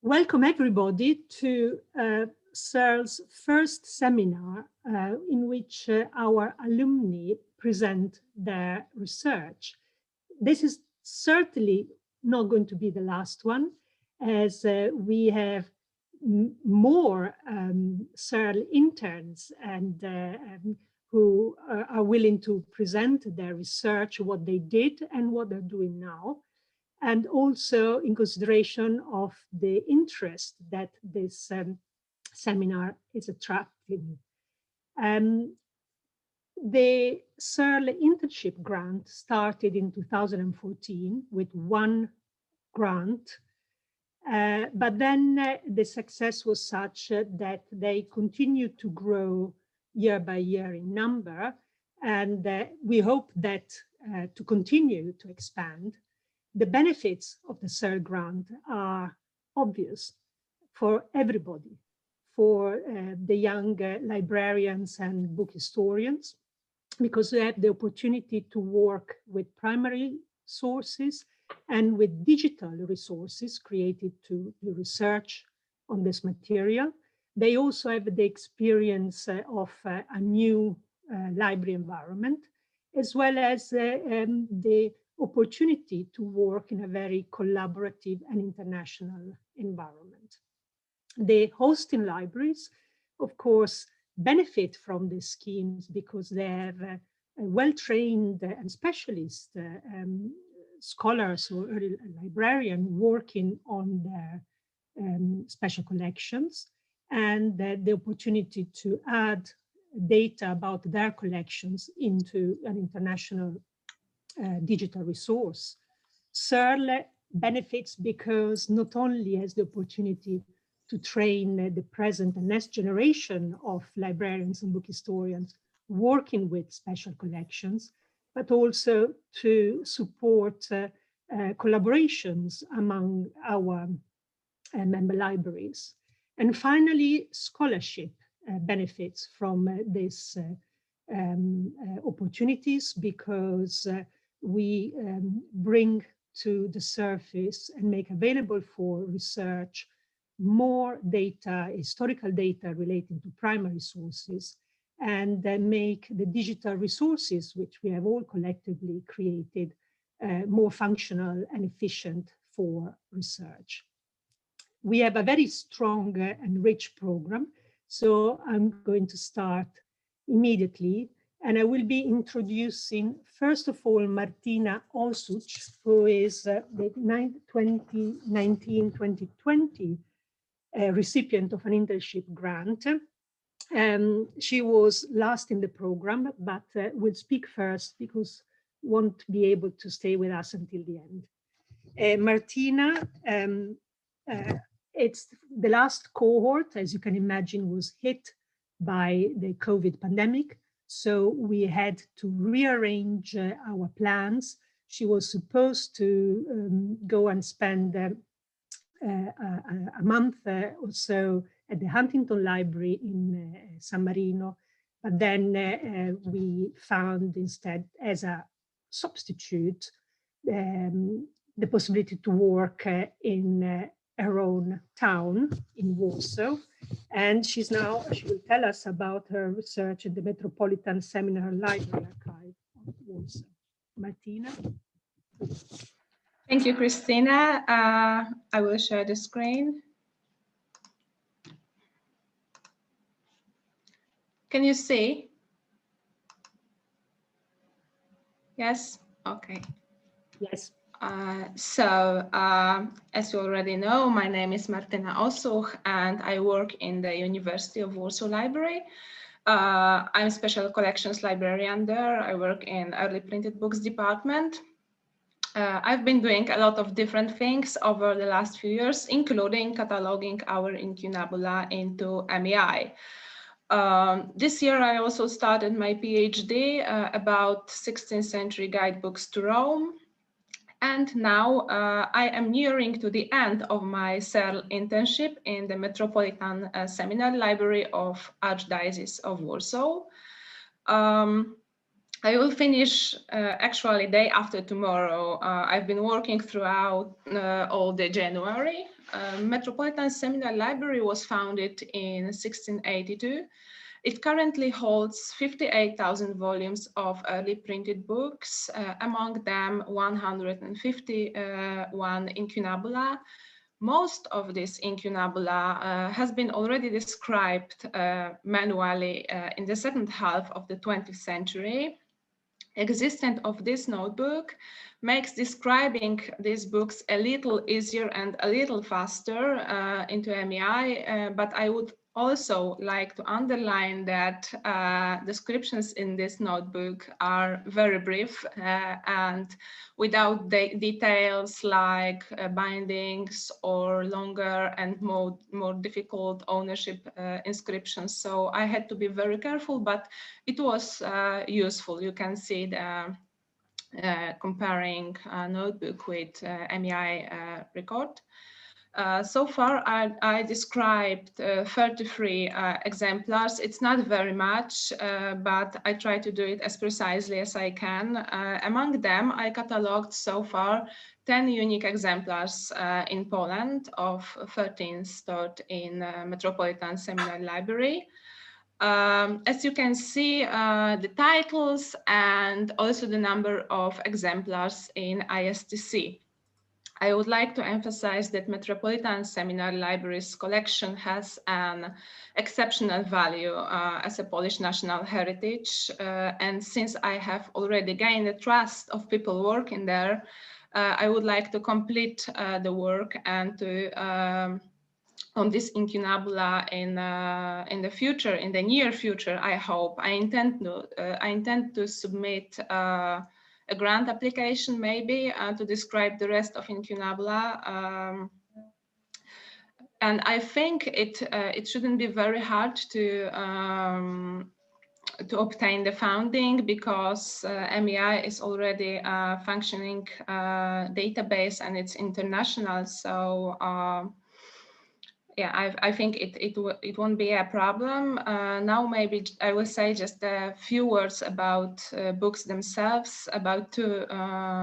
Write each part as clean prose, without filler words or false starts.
welcome everybody to CERL's first seminar in which our alumni present their research. This is certainly not going to be the last one, as we have more CERL interns and who are willing to present their research, what they did and what they're doing now, and also in consideration of the interest that this seminar is attracting. The CERL internship grant started in 2014 with one grant, but then the success was such that they continued to grow year by year in number, and we hope that to continue to expand. The benefits of the CERL grant are obvious for everybody, for the young librarians and book historians, because they have the opportunity to work with primary sources and with digital resources created to do research on this material. They also have the experience of a new library environment, as well as the opportunity to work in a very collaborative and international environment. The hosting libraries, of course, benefit from these schemes because they have a well-trained and specialist scholars or librarians working on their special collections, and the opportunity to add data about their collections into an international digital resource. CERL benefits because not only has the opportunity to train the present and next generation of librarians and book historians working with special collections, but also to support collaborations among our member libraries. And finally, scholarship benefits from these opportunities because we bring to the surface and make available for research more data, historical data relating to primary sources, and then make the digital resources, which we have all collectively created, more functional and efficient for research. We have a very strong and rich program, so I'm going to start immediately. And I will be introducing, first of all, Martina Oswitch, who is the 2019-2020 recipient of an internship grant. She was last in the program, but will speak first because won't be able to stay with us until the end. Martina, it's the last cohort, as you can imagine, was hit by the COVID pandemic. So we had to rearrange our plans. She was supposed to go and spend a month or so at the Huntington Library in San Marino, but then we found instead as a substitute the possibility to work in her own town in Warsaw. And she will tell us about her research in the Metropolitan Seminar Library Archive of Warsaw. Martina. Thank you, Christina. I will share the screen. Can you see? Yes, okay. Yes. As you already know, my name is Martina Oswitch, and I work in the University of Warsaw Library. I'm special collections librarian there. I work in early printed books department. I've been doing a lot of different things over the last few years, including cataloging our incunabula into MEI. This year, I also started my PhD about 16th century guidebooks to Rome. And now I am nearing to the end of my CERL internship in the Metropolitan Seminar Library of Archdiocese of Warsaw. I will finish actually day after tomorrow. I've been working throughout all the January. Metropolitan Seminary Library was founded in 1682. It currently holds 58,000 volumes of early printed books, among them 151 incunabula. Most of this incunabula has been already described manually in the second half of the 20th century. Existence of this notebook makes describing these books a little easier and a little faster into MEI, but I would also like to underline that descriptions in this notebook are very brief and without details like bindings or longer and more difficult ownership inscriptions. So I had to be very careful, but it was useful. You can see the comparing notebook with MEI record. So far, I described 33 exemplars. It's not very much, but I try to do it as precisely as I can. Among them, I cataloged so far 10 unique exemplars in Poland of 13 stored in Metropolitan Seminary Library. As you can see, the titles and also the number of exemplars in ISTC. I would like to emphasize that Metropolitan Seminary Library's collection has an exceptional value as a Polish national heritage. And since I have already gained the trust of people working there, I would like to complete the work and to on this incunabula in the future, in the near future, I hope. I intend to submit a grant application maybe to describe the rest of incunabula. And I think it shouldn't be very hard to obtain the funding because MEI is already a functioning database and it's international. So yeah, I think it won't be a problem. Now maybe I will say just a few words about books themselves, about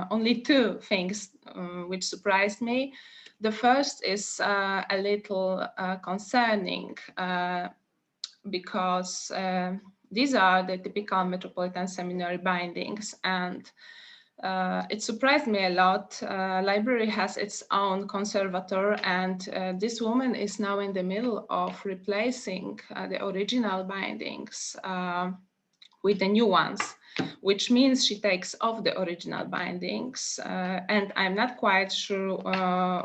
only two things which surprised me. The first is a little concerning because these are the typical Metropolitan Seminary bindings, and it surprised me a lot. Library has its own conservator, and this woman is now in the middle of replacing the original bindings with the new ones, which means she takes off the original bindings, and I'm not quite sure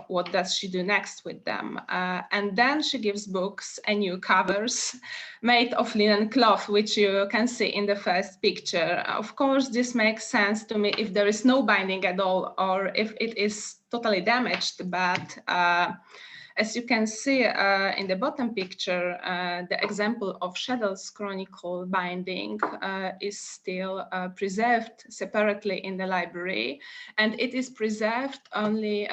what does she do next with them. And then she gives books a new covers made of linen cloth, which you can see in the first picture. Of course, this makes sense to me if there is no binding at all or if it is totally damaged, but as you can see in the bottom picture, the example of Schedl's Chronicle binding is still preserved separately in the library. And it is preserved only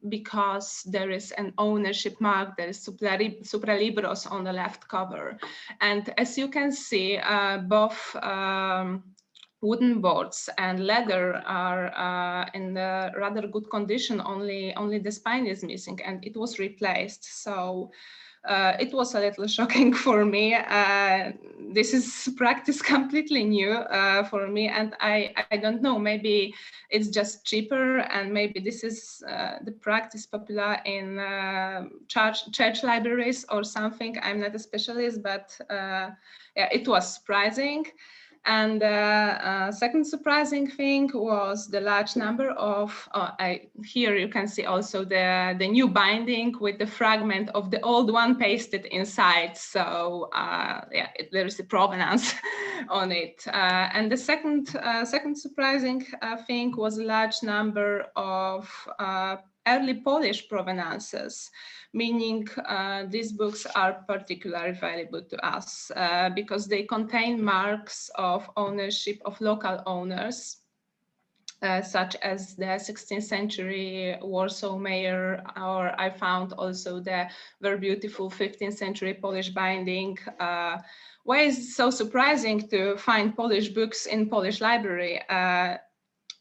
because there is an ownership mark, there is Supralibros on the left cover. And as you can see, both wooden boards and leather are in a rather good condition, only the spine is missing and it was replaced. So it was a little shocking for me. This is practice completely new for me, and I don't know, maybe it's just cheaper and maybe this is the practice popular in church libraries or something. I'm not a specialist, but yeah, it was surprising. And second surprising thing was the large number of, here you can see also the new binding with the fragment of the old one pasted inside. So yeah, there is a provenance on it. And the second surprising thing was a large number of early Polish provenances, meaning these books are particularly valuable to us because they contain marks of ownership of local owners. such as the 16th century Warsaw Mayor, or I found also the very beautiful 15th century Polish binding. Why is it so surprising to find Polish books in Polish library?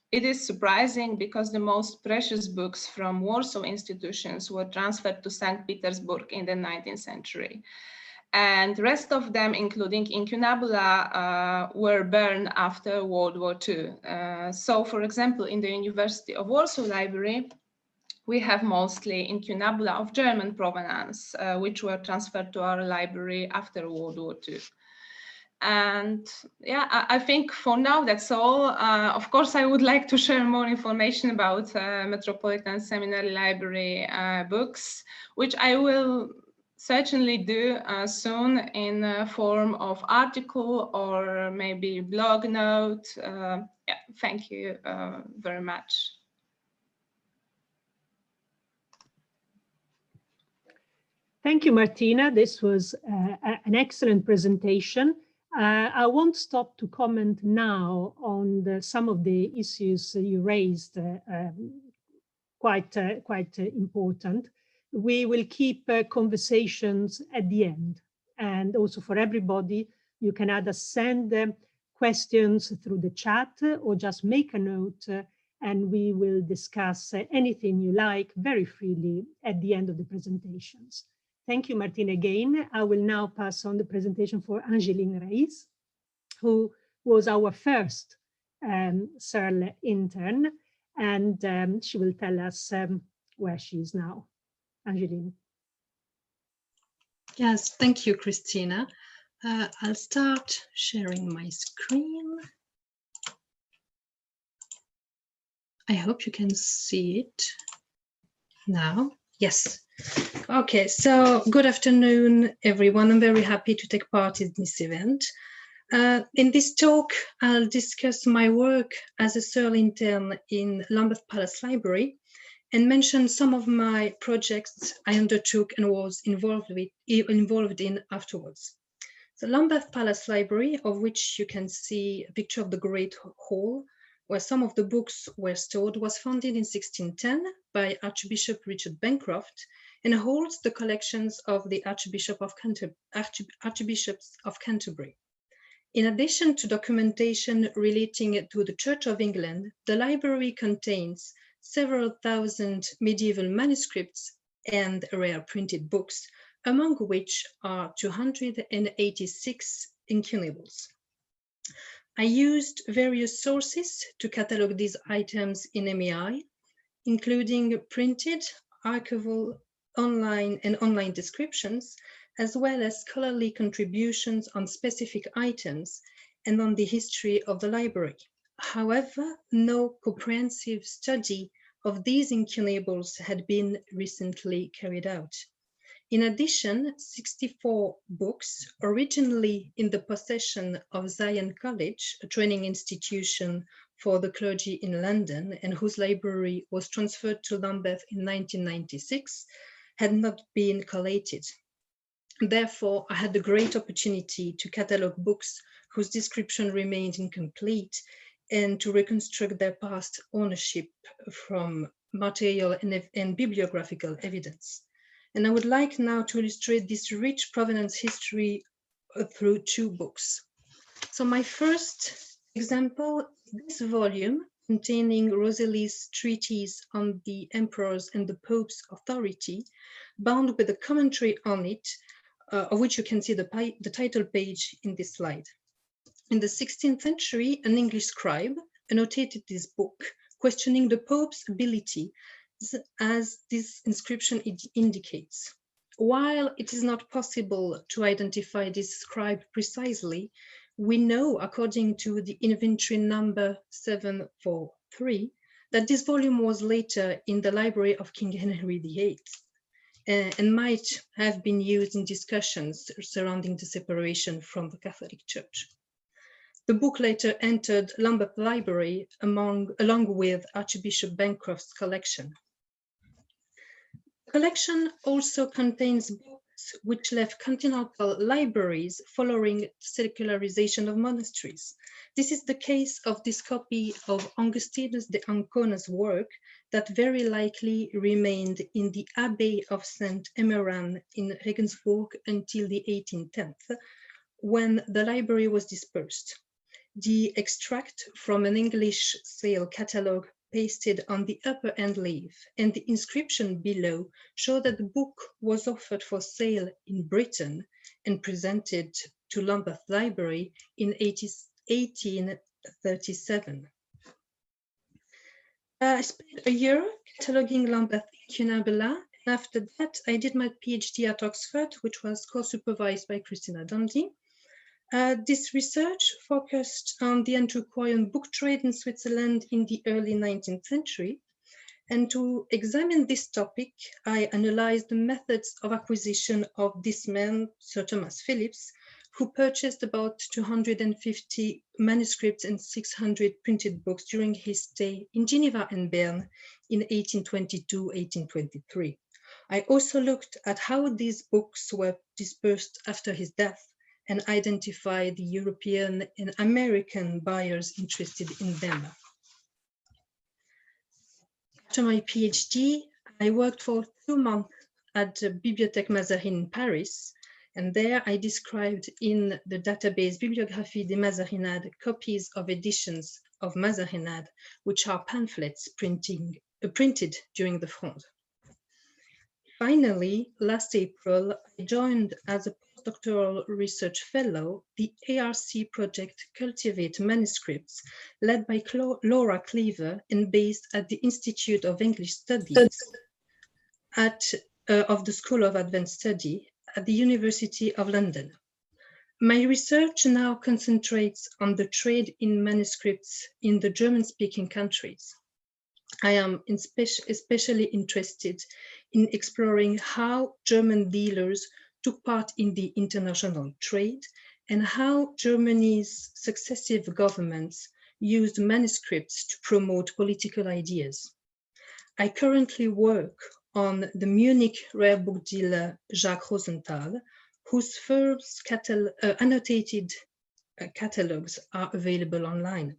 It is surprising because the most precious books from Warsaw institutions were transferred to St. Petersburg in the 19th century. And the rest of them, including incunabula, were burned after World War II. So, for example, in the University of Warsaw Library, we have mostly incunabula of German provenance, which were transferred to our library after World War II. And yeah, I think for now that's all. Of course, I would like to share more information about Metropolitan Seminary Library books, which I will certainly do soon in a form of article or maybe blog note. Yeah, thank you very much. Thank you, Martina. This was an excellent presentation. I won't stop to comment now on some of the issues you raised, quite important. We will keep conversations at the end. And also for everybody, you can either send questions through the chat or just make a note and we will discuss anything you like very freely at the end of the presentations. Thank you, Martina, again. I will now pass on the presentation for Angeline Reyes, who was our first CERL intern, and she will tell us where she is now. Angeline. Yes, thank you, Christina. I'll start sharing my screen. I hope you can see it now. Yes. Okay, so good afternoon, everyone. I'm very happy to take part in this event. In this talk, I'll discuss my work as a CERL intern in Lombard Palace Library and mention some of my projects I undertook and was involved in afterwards. The Lombard Palace Library, of which you can see a picture of the Great Hall, where some of the books were stored, was founded in 1610 by Archbishop Richard Bancroft and holds the collections of the Archbishops of Canterbury. In addition to documentation relating to the Church of England, the library contains several thousand medieval manuscripts and rare printed books, among which are 286 incunables. I used various sources to catalog these items in MEI, including printed, archival, online and online descriptions, as well as scholarly contributions on specific items and on the history of the library. However, no comprehensive study of these incunables had been recently carried out. In addition, 64 books, originally in the possession of Zion College, a training institution for the clergy in London, and whose library was transferred to Lambeth in 1996, had not been collated. Therefore, I had the great opportunity to catalog books whose description remained incomplete and to reconstruct their past ownership from material and bibliographical evidence. And I would like now to illustrate this rich provenance history through two books. So my first example, this volume containing Rosalie's treatise on the emperor's and the pope's authority, bound with a commentary on it, of which you can see the title page in this slide. In the 16th century, an English scribe annotated this book, questioning the Pope's ability, as this inscription indicates. While it is not possible to identify this scribe precisely, we know, according to the inventory number 743, that this volume was later in the library of King Henry VIII and might have been used in discussions surrounding the separation from the Catholic Church. The book later entered Lombard Library along with Archbishop Bancroft's collection. The collection also contains which left continental libraries following secularization of monasteries. This is the case of this copy of Augustinus de Ancona's work that very likely remained in the Abbey of St. Emmeran in Regensburg until the 1810th, when the library was dispersed. The extract from an English sale catalogue pasted on the upper end leaf and the inscription below show that the book was offered for sale in Britain and presented to Lombard Library in 1837. I spent a year cataloging Lombard incunabula, and after that I did my PhD at Oxford, which was co-supervised by Christina Dondi. This research focused on the antiquarian book trade in Switzerland in the early 19th century. And to examine this topic, I analyzed the methods of acquisition of this man, Sir Thomas Phillips, who purchased about 250 manuscripts and 600 printed books during his stay in Geneva and Bern in 1822-1823. I also looked at how these books were dispersed after his death and identify the European and American buyers interested in them. After my PhD, I worked for 2 months at the Bibliothèque Mazarine in Paris, and there I described in the database Bibliographie des Mazarinades copies of editions of Mazarinades, which are pamphlets printed during the Fronde. Finally, last April, I joined as a postdoctoral research fellow the ARC project Cultivate Manuscripts, led by Laura Cleaver and based at the Institute of English Studies of the School of Advanced Study at the University of London. My research now concentrates on the trade in manuscripts in the German-speaking countries. I am especially interested in exploring how German dealers took part in the international trade and how Germany's successive governments used manuscripts to promote political ideas. I currently work on the Munich rare book dealer Jacques Rosenthal, whose firm's annotated catalogs are available online.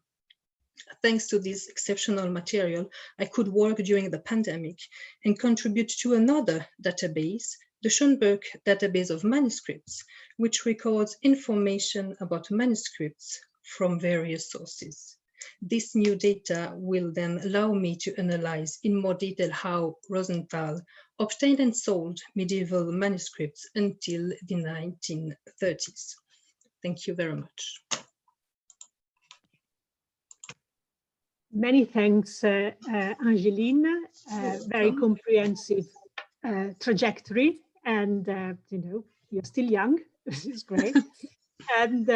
Thanks to this exceptional material, I could work during the pandemic and contribute to another database, the Schoenberg database of manuscripts, which records information about manuscripts from various sources. This new data will then allow me to analyze in more detail how Rosenthal obtained and sold medieval manuscripts until the 1930s. Thank you very much. Many thanks, Angeline. Very comprehensive trajectory, and you know, you're still young. This is great. And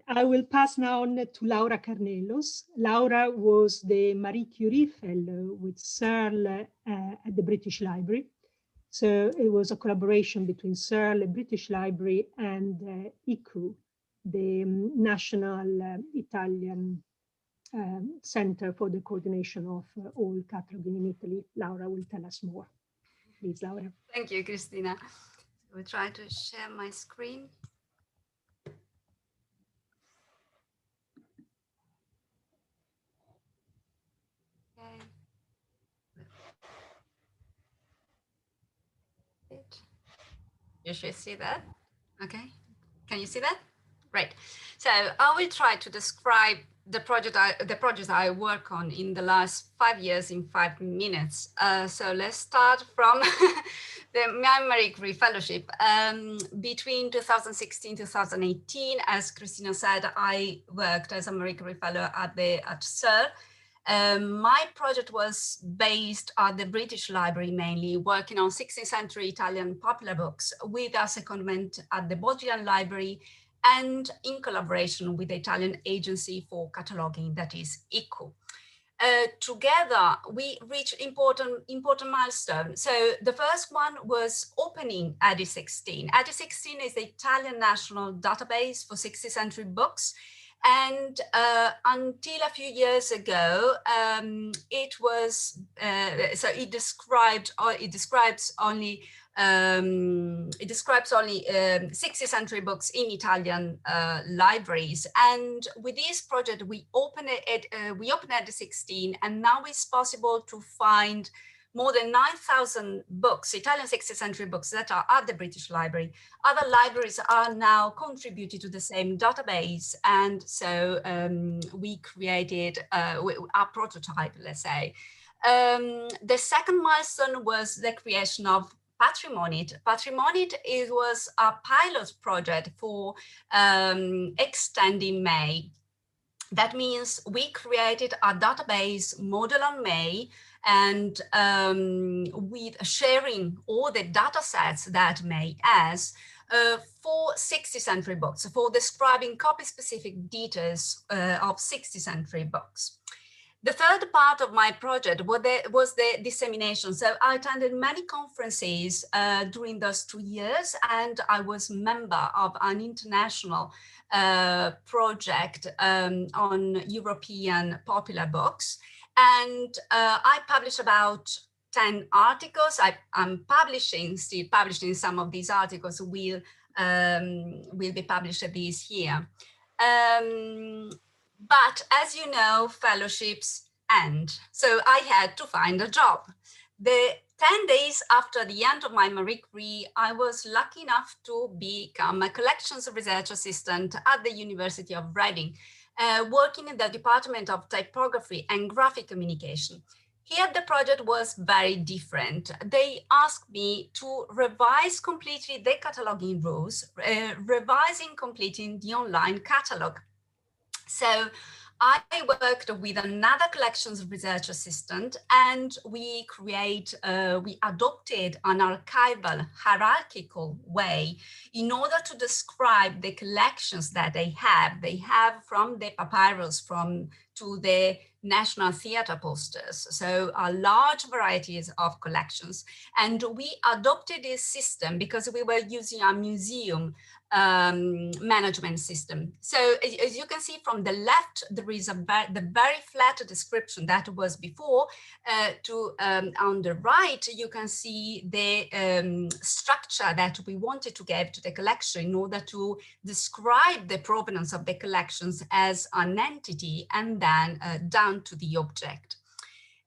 I will pass now on to Laura Carnelos. Laura was the Marie Curie Fellow with CERL at the British Library. So it was a collaboration between CERL, the British Library, and ICU, the National Italian Center for the Coordination of all cataloging in Italy. Laura will tell us more. Please, Laura. Thank you, Christina. We'll try to share my screen. Okay. You should see that. Okay. Can you see that? Right. So I will try to describe the project I work on in the last 5 years in 5 minutes. So let's start from the Marie Curie Fellowship. Between 2016 2018, as Christina said, I worked as a Marie Curie Fellow at CERL. My project was based at the British Library, mainly working on 16th century Italian popular books with a secondment at the Bodleian Library and in collaboration with the Italian Agency for Cataloging, that is ICU. Together, we reached important milestones. So the first one was opening ADI16. ADI16 is the Italian national database for 16th century books. And until a few years ago, it was so it describes only 60th century books in Italian libraries. And with this project, we opened at 16, and now it's possible to find more than 9,000 books, Italian 16th century books that are at the British Library. Other libraries are now contributed to the same database. And so we created our prototype, let's say. The second milestone was the creation of Patrimonit. Patrimonit, it was a pilot project for extending May. That means we created a database model on May, and with sharing all the data sets that May has for 60th century books, for describing copy-specific details of 60th century books. The third part of my project was the dissemination. So I attended many conferences during those 2 years, and I was member of an international project on European popular books. And I published about 10 articles. I'm still publishing some of these articles will be published this year. But as you know, fellowships end. So I had to find a job. The 10 days after the end of my Marie Curie, I was lucky enough to become a collections research assistant at the University of Reading, working in the Department of Typography and Graphic Communication. Here, the project was very different. They asked me to revise completely the cataloging rules, revising completely the online catalog. So I worked with another collections research assistant, and we adopted an archival hierarchical way in order to describe the collections that they have. They have from the papyrus to the National Theatre posters, so a large varieties of collections. And we adopted this system because we were using a museum management system. So as you can see from the left, there is the very flat description that was before. On the right, you can see the structure that we wanted to give to the collection in order to describe the provenance of the collections as an entity and then down to the object.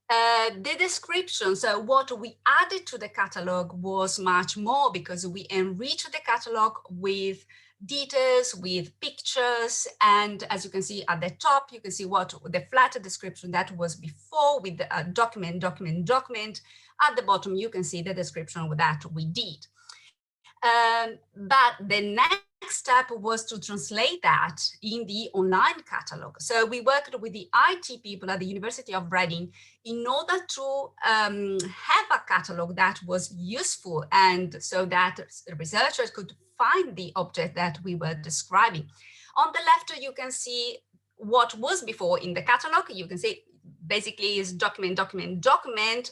The description, so what we added to the catalog was much more, because we enriched the catalog with details, with pictures, and as you can see at the top, you can see what the flat description that was before with the document. At the bottom, you can see the description that we did. But the next step was to translate that in the online catalog. So we worked with the IT people at the University of Reading in order to have a catalog that was useful, and so that the researchers could find the object that we were describing. On the left, you can see what was before in the catalog. You can see basically is document,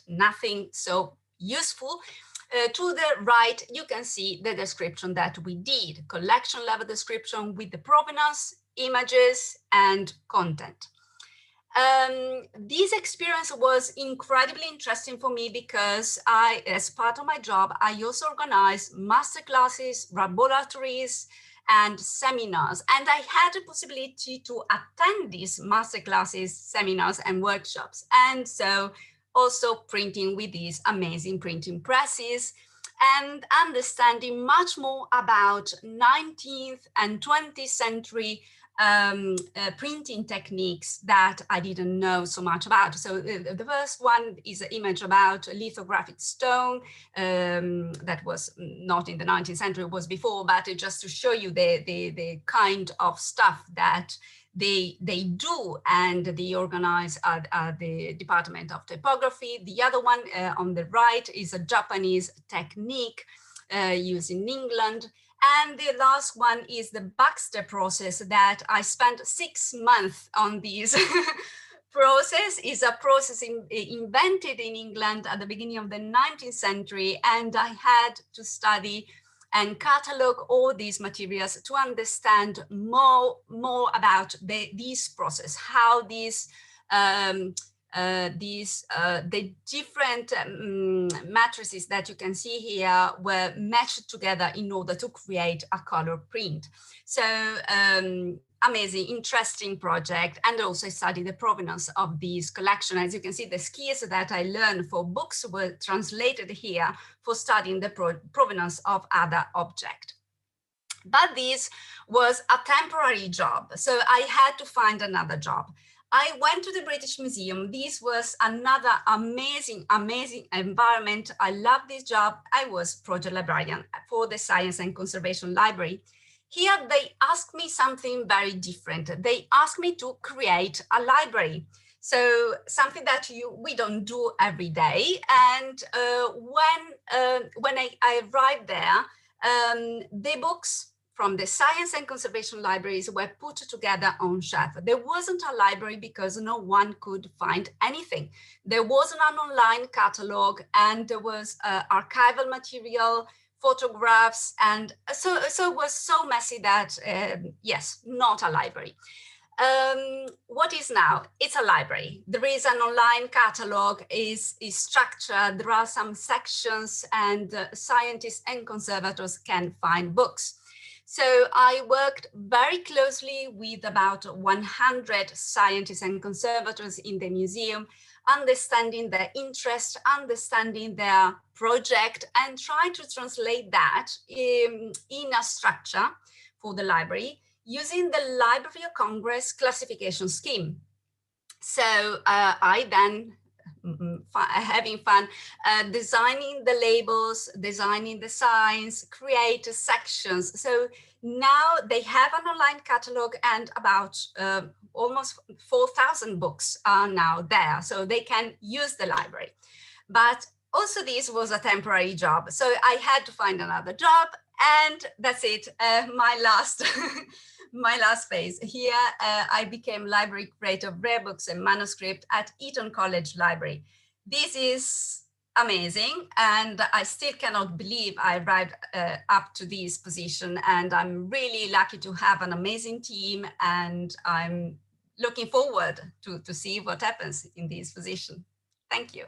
nothing so useful. To the right, you can see the description that we did, collection level description with the provenance, images, and content. This experience was incredibly interesting for me because as part of my job, I also organized masterclasses, laboratories, and seminars. And I had the possibility to attend these masterclasses, seminars, and workshops. And so also printing with these amazing printing presses and understanding much more about 19th and 20th century printing techniques that I didn't know so much about. So the first one is an image about lithographic stone that was not in the 19th century, it was before, but just to show you the kind of stuff that they do and they organize at the Department of Typography. The other one on the right is a Japanese technique used in England. And the last one is the Baxter process that I spent 6 months on this process. Is a process invented in England at the beginning of the 19th century. And I had to study and catalog all these materials to understand more about this process, how these the different matrices that you can see here were matched together in order to create a color print. So amazing, interesting project. And also study the provenance of these collection. As you can see, the skills that I learned for books were translated here for studying the provenance of other objects. But this was a temporary job, so I had to find another job. I went to the British Museum. This was another amazing environment. I love this job. I was project librarian for the Science and Conservation Library. Here they asked me something very different. They asked me to create a library. So something that we don't do every day. And when I arrived there, the books from the Science and Conservation Libraries were put together on shelf. There wasn't a library because no one could find anything. There wasn't an online catalog, and there was archival material, photographs, and so it was so messy that, yes, not a library. What is now? It's a library. There is an online catalog, is structured. There are some sections, and scientists and conservators can find books. So I worked very closely with about 100 scientists and conservators in the museum, understanding their interest, understanding their project, and trying to translate that in a structure for the library using the Library of Congress classification scheme. So I then, having fun, designing the labels, designing the signs, create sections. So now they have an online catalog, and about almost 4,000 books are now there. So they can use the library. But also this was a temporary job. So I had to find another job, and that's it, my last my last phase. Here, I became library curator of rare books and manuscript at Eton College Library. This is amazing, and I still cannot believe I arrived up to this position, and I'm really lucky to have an amazing team, and I'm looking forward to see what happens in this position. Thank you.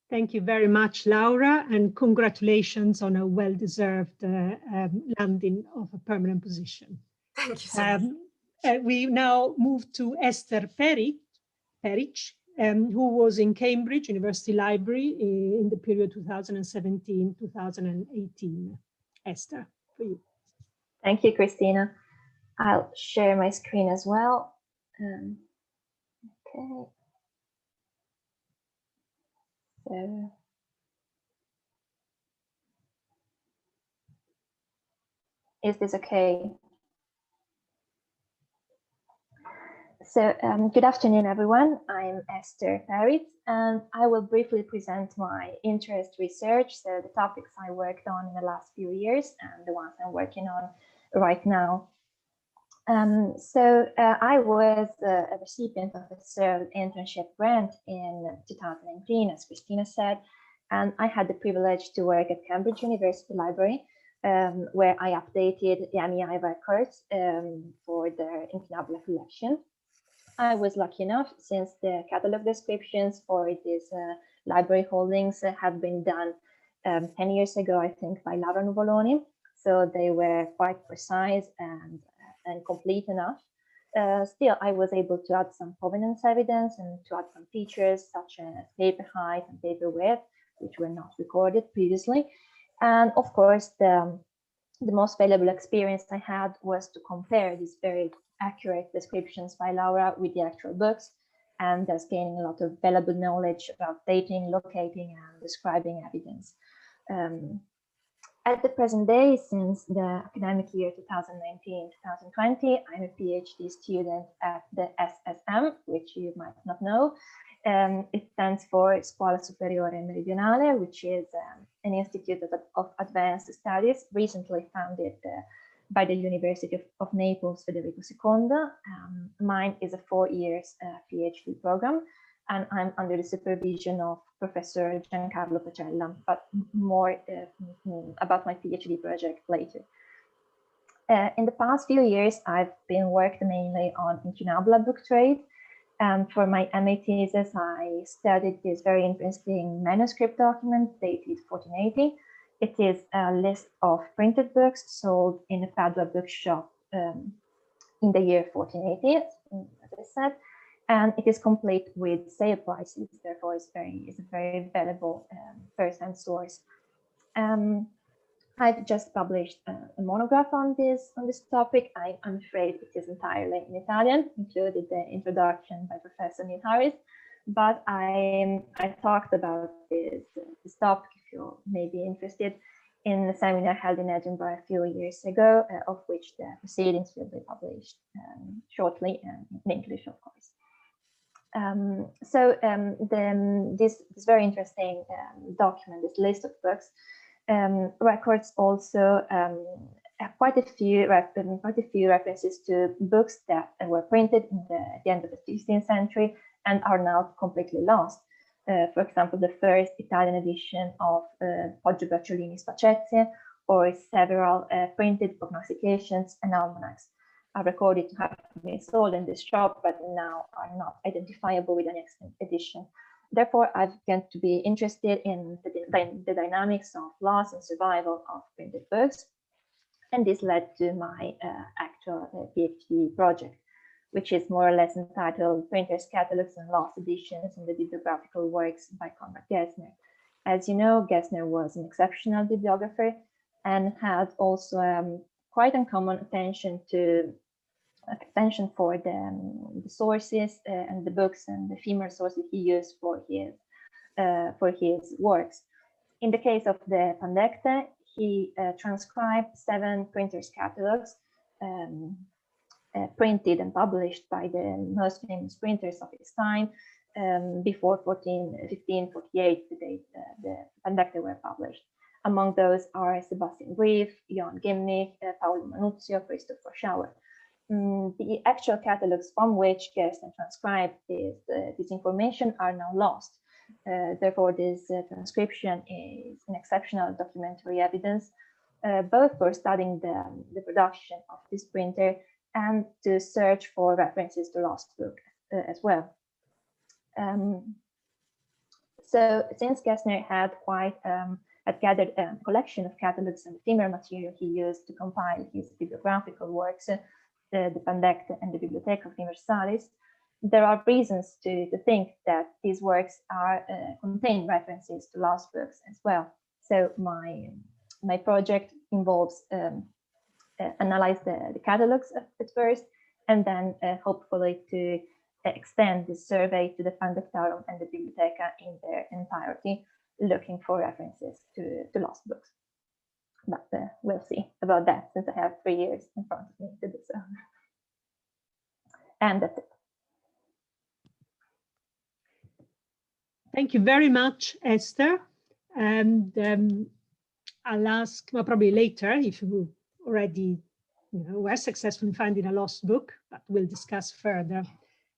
Thank you very much, Laura, and congratulations on a well-deserved landing of a permanent position. Thank you so much. We now move to Esther Peric, who was in Cambridge University Library in the period 2017-2018. Esther, for you. Thank you, Christina. I'll share my screen as well. Okay. So, is this okay? So, good afternoon, everyone. I'm Esther Peric, and I will briefly present my interest research, so the topics I worked on in the last few years and the ones I'm working on right now. I was a recipient of the CERL internship grant in 2019, as Christina said, and I had the privilege to work at Cambridge University Library, where I updated the MEI records for their incunabula collection. I was lucky enough, since the catalog descriptions for these library holdings had been done 10 years ago, I think, by Laura Nuvoloni, so they were quite precise and complete enough. Still, I was able to add some provenance evidence and to add some features such as paper height and paper width, which were not recorded previously. And of course, the most valuable experience I had was to compare these very accurate descriptions by Laura with the actual books, and thus gaining a lot of valuable knowledge about dating, locating, and describing evidence. At the present day, since the academic year 2019-2020, I'm a PhD student at the SSM, which you might not know. It stands for Scuola Superiore Meridionale, which is an institute of advanced studies recently founded by the University of Naples, Federico II. Mine is a 4 year PhD program, and I'm under the supervision of Professor Giancarlo Pacella, but more about my PhD project later. In the past few years, I've been working mainly on incunabula book trade. And for my MA thesis, I studied this very interesting manuscript document dated 1480. It is a list of printed books sold in a Padua bookshop in the year 1480, as I said, and it is complete with sale prices. Therefore, it's a very valuable first-hand source. I've just published a monograph on this topic. I'm afraid it is entirely in Italian, included the introduction by Professor Neil Harris. But I talked about this topic, if you may be interested, in a seminar held in Edinburgh a few years ago, of which the proceedings will be published shortly, in English, of course. This very interesting document, this list of books, records also quite a few references to books that were printed at the end of the 15th century and are now completely lost. For example, the first Italian edition of Poggio Bracciolini's Facezie, or several printed prognostications and almanacs are recorded to have been sold in this shop, but now are not identifiable with an extant edition. Therefore, I've begun to be interested in the dynamics of loss and survival of printed books. And this led to my actual PhD project, which is more or less entitled Printers' Catalogs and Lost Editions in the Bibliographical Works by Conrad Gesner. As you know, Gesner was an exceptional bibliographer and had also quite uncommon attention for the sources and the books and the ephemeral sources he used for his works. In the case of the Pandecte, he transcribed 7 printers' catalogs printed and published by the most famous printers of his time before 1548, the date the Pandecte were published. Among those are Sebastian Brief, Johann Gimnich, Paolo Manuzio, Christopher Schauer. The actual catalogs from which Gesner transcribed this information are now lost. Therefore, this transcription is an exceptional documentary evidence, both for studying the production of this printer and to search for references to lost books as well. So, since Gesner had gathered a collection of catalogs and ephemeral material he used to compile his bibliographical works, the Pandecte and the Bibliotheca Universalis, there are reasons to think that these works contain references to lost books as well. So my project involves analyze the catalogs at first, and then hopefully to extend this survey to the Pandectarum and the Bibliotheca in their entirety, looking for references to lost books. But we'll see about that, since I have 3 years in front of me to do so. And that's it. Thank you very much, Esther. And I'll ask, well, probably later, if you already were successful in finding a lost book, but we'll discuss further.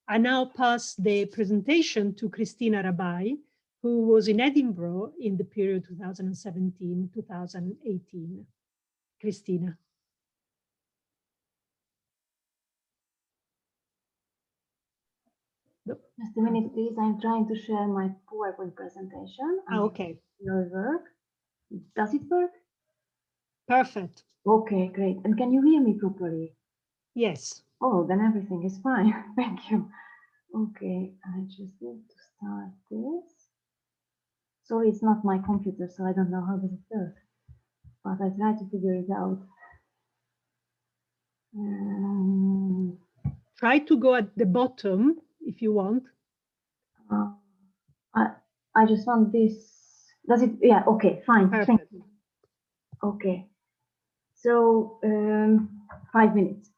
I now pass the presentation to Christina Rabai, who was in Edinburgh in the period 2017-2018. Christina. Just a minute, please. I'm trying to share my PowerPoint presentation. Okay. Will work. Does it work? Perfect. Okay, great. And can you hear me properly? Yes. Oh, then everything is fine. Thank you. Okay, I just need to start this. Sorry, it's not my computer, so I don't know how does it work. But I try to figure it out. Try to go at the bottom if you want. I just want this. Does it? Yeah. Okay. Fine. Perfect. Thank you. Okay. So 5 minutes.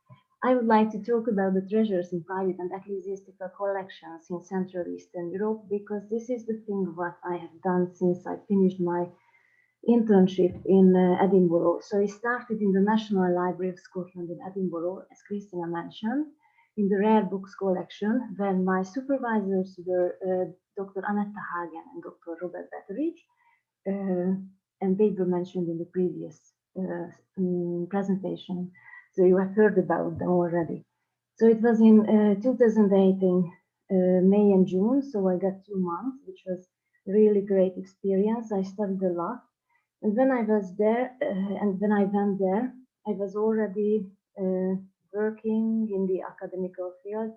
I would like to talk about the treasures in private and ecclesiastical collections in Central Eastern Europe, because this is the thing what I have done since I finished my internship in Edinburgh. So I started in the National Library of Scotland in Edinburgh, as Christina mentioned, in the rare books collection, when my supervisors were Dr. Anetta Hagen and Dr. Robert Betteridge, and they were mentioned in the previous presentation, so you have heard about them already. So it was in 2018, May and June, so I got 2 months, which was really great experience. I studied a lot, and when I was there, and when I went there, I was already working in the academical field.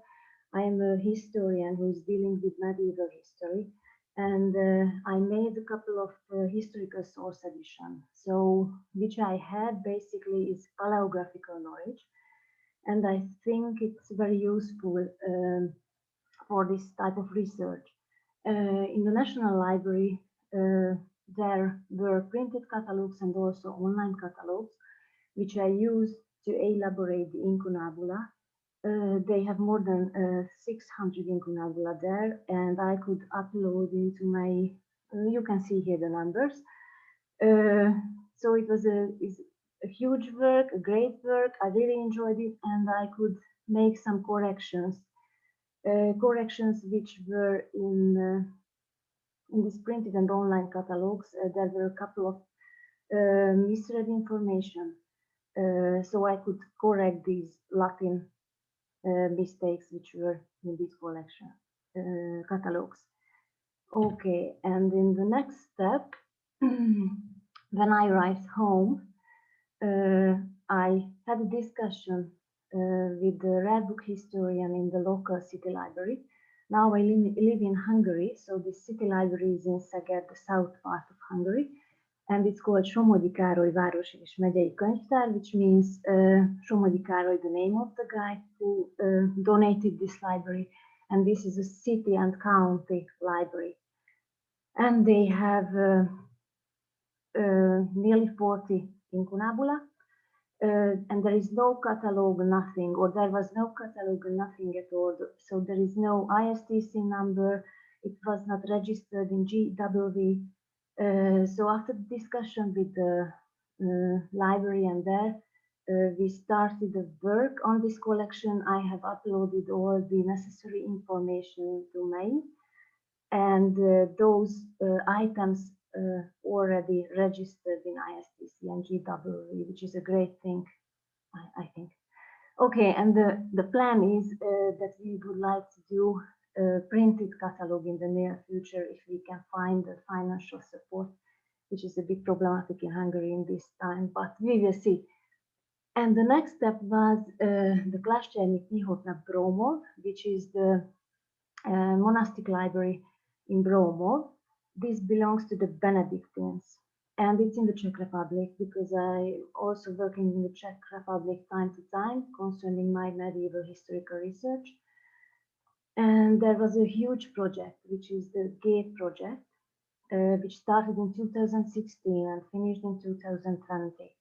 I am a historian who is dealing with medieval history, and I made a couple of historical source editions. So which I had basically is paleographical knowledge, and I think it's very useful for this type of research. In the National Library, there were printed catalogs and also online catalogs, which I used to elaborate the incunabula. They have more than 600 incunabula there, and I could upload into my, you can see here the numbers. So it was a huge work, a great work. I really enjoyed it, and I could make some corrections. Corrections which were in these printed and online catalogs. There were a couple of misread information, so I could correct these Latin mistakes which were in these collection catalogs. Okay, and in the next step, when I arrived home, I had a discussion with the rare book historian in the local city library. Now I live in Hungary, so the city library is in Szeged, the south part of Hungary, and it's called Somogyi Károly Városi és Megyei Könyvtár, which means Somogyi Károly, the name of the guy who donated this library, and this is a city and county library. And they have nearly 40 incunabula, and there is no catalog, nothing, or there was no catalog, nothing at all. So there is no ISTC number. It was not registered in GWV. So after the discussion with the librarian there, we started the work on this collection. I have uploaded all the necessary information into mail, and those items already registered in ISTC and GWV, which is a great thing, I think. Okay, and the plan is that we would like to do a printed catalog in the near future if we can find the financial support, which is a bit problematic in Hungary in this time, but we will see. And the next step was the Klasztorny Knihovna Bromov, which is the monastic library in Bromov. This belongs to the Benedictines, and it's in the Czech Republic, because I also working in the Czech Republic time to time concerning my medieval historical research. And there was a huge project, which is the GATE project, which started in 2016 and finished in 2020.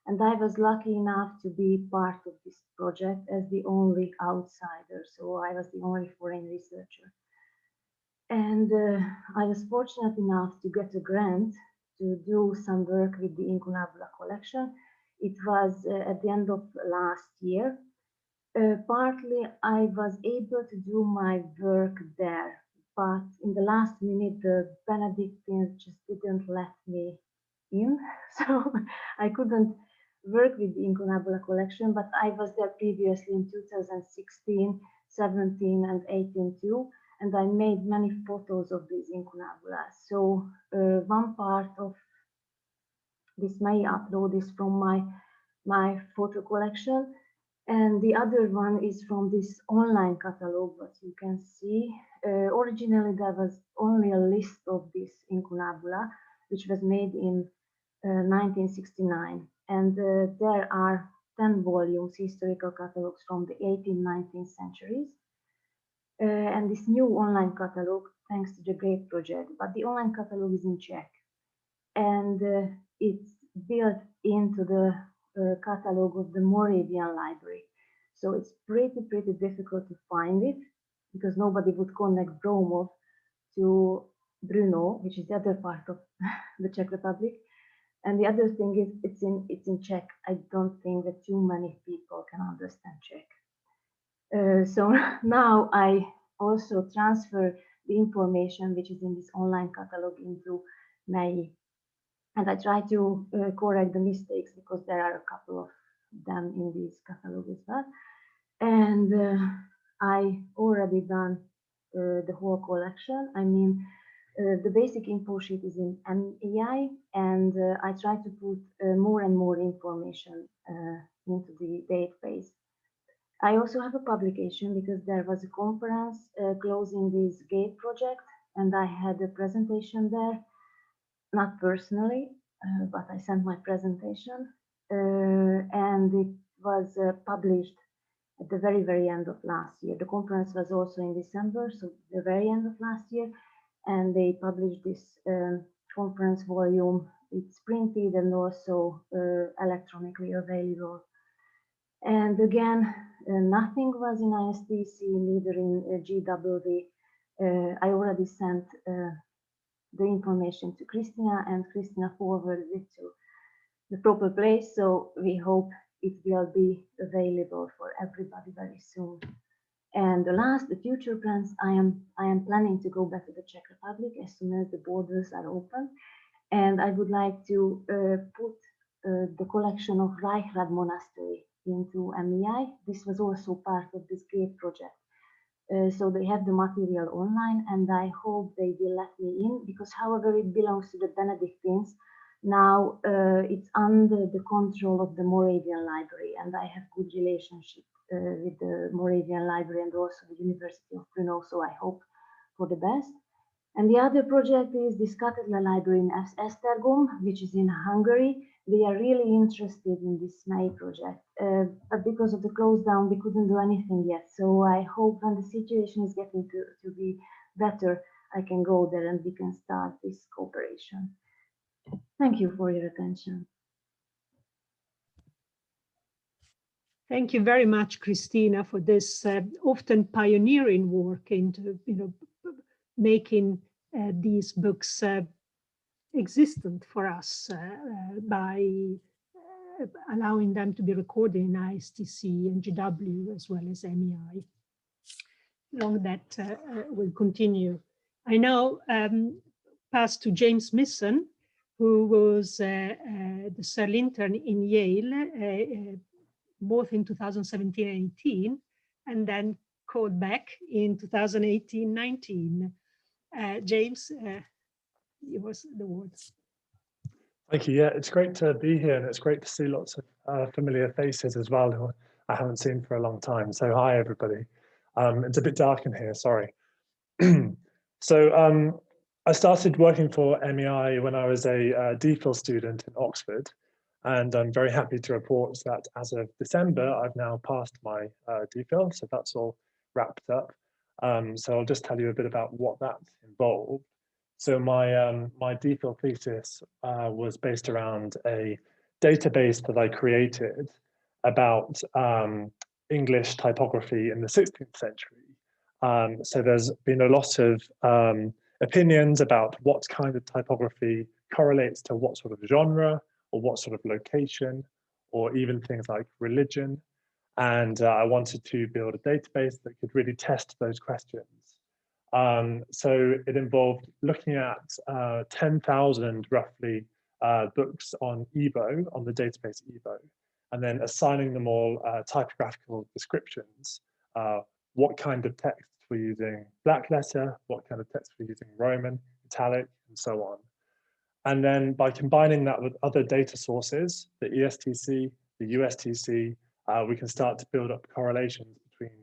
And I was lucky enough to be part of this project as the only outsider, so I was the only foreign researcher. And I was fortunate enough to get a grant to do some work with the incunabula collection. It was at the end of last year. Partly I was able to do my work there, but in the last minute the Benedictines just didn't let me in, so I couldn't work with the incunabula collection, but I was there previously in 2016, 17 and 18 too. And I made many photos of these incunabula. So one part of this may upload is from my photo collection, and the other one is from this online catalog that you can see. Originally there was only a list of this incunabula, which was made in 1969, and there are 10 volumes historical catalogs from the 18th, 19th centuries. And this new online catalog, thanks to the GREAT project, but the online catalog is in Czech, and it's built into the catalog of the Moravian Library. So it's pretty difficult to find it, because nobody would connect Bromov to Brno, which is the other part of the Czech Republic. And the other thing is it's in Czech. I don't think that too many people can understand Czech. So now I also transfer the information which is in this online catalog into May. And I try to correct the mistakes because there are a couple of them in this catalog as well. And I already done the whole collection. I mean, the basic info sheet is in MEI, and I try to put more and more information into the database. I also have a publication because there was a conference closing this GATE project, and I had a presentation there, not personally, but I sent my presentation, and it was published at the very, very end of last year. The conference was also in December, so the very end of last year, and they published this conference volume. It's printed and also electronically available. And again, nothing was in ISTC, neither in GW. I already sent the information to Christina, and Christina forwarded it to the proper place. So we hope it will be available for everybody very soon. And the last, the future plans, I am planning to go back to the Czech Republic as soon as the borders are open. And I would like to put the collection of Reichgrad Monastery into MEI. This was also part of this GATE project. So they have the material online, and I hope they will let me in, because however it belongs to the Benedictines, now it's under the control of the Moravian Library, and I have good relationship with the Moravian Library and also the University of Brno, so I hope for the best. And the other project is this Cathedral Library in Esztergom, which is in Hungary. They are really interested in this May project, but because of the close down, we couldn't do anything yet. So I hope when the situation is getting to be better, I can go there and we can start this cooperation. Thank you for your attention. Thank you very much, Christina, for this often pioneering work into making these books existent for us by allowing them to be recorded in ISTC and GW as well as MEI. Long that will continue. I now pass to James Misson, who was the CERL intern in Yale, both in 2017 and 18, and then called back in 2018-19. James, yours the words. Thank you. Yeah, it's great to be here, and it's great to see lots of familiar faces as well who I haven't seen for a long time. So hi, everybody. It's a bit dark in here, sorry. So I started working for MEI when I was a DPhil student in Oxford, and I'm very happy to report that as of December, I've now passed my DPhil, so that's all wrapped up. So I'll just tell you a bit about what that involved. So my DPhil thesis was based around a database that I created about English typography in the 16th century. So there's been a lot of opinions about what kind of typography correlates to what sort of genre or what sort of location, or even things like religion. And I wanted to build a database that could really test those questions. So it involved looking at 10,000 roughly books on EBO, on the database EBO, and then assigning them all typographical descriptions. What kind of text we're using black letter, what kind of text we're using Roman, italic, and so on. And then by combining that with other data sources, the ESTC, the USTC, we can start to build up correlations between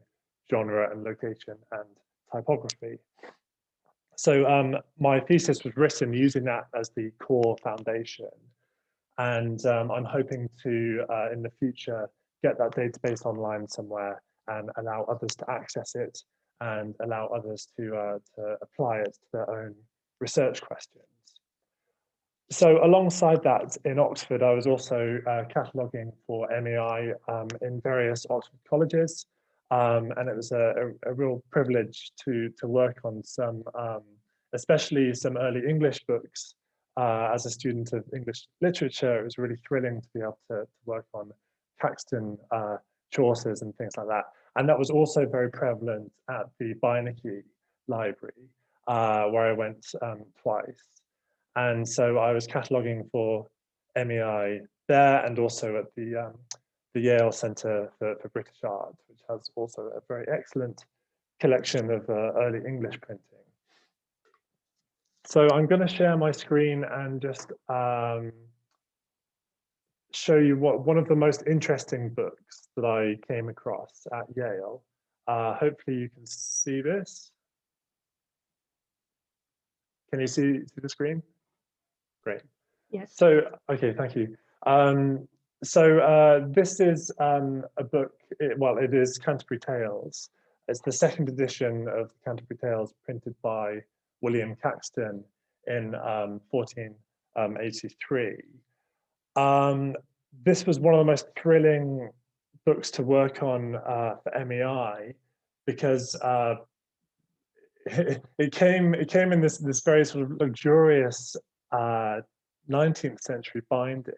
genre and location and typography. So my thesis was written using that as the core foundation. And I'm hoping to, in the future, get that database online somewhere and allow others to access it and allow others to apply it to their own research questions. So alongside that, in Oxford, I was also cataloguing for MEI in various Oxford colleges. And it was a real privilege to work on some, especially some early English books. As a student of English literature, it was really thrilling to be able to work on Caxton, Chaucer's and things like that. And that was also very prevalent at the Bruyne Library, where I went twice. And so I was cataloguing for MEI there, and also at the Yale Centre for British Art, which has also a very excellent collection of early English printing. So I'm going to share my screen and just show you one of the most interesting books that I came across at Yale. Hopefully you can see this. Can you see the screen? Great. Yes. So, okay, thank you. This is a book, it is Canterbury Tales. It's the second edition of Canterbury Tales, printed by William Caxton in 1483. This was one of the most thrilling books to work on for MEI, because it came in this very sort of luxurious 19th century binding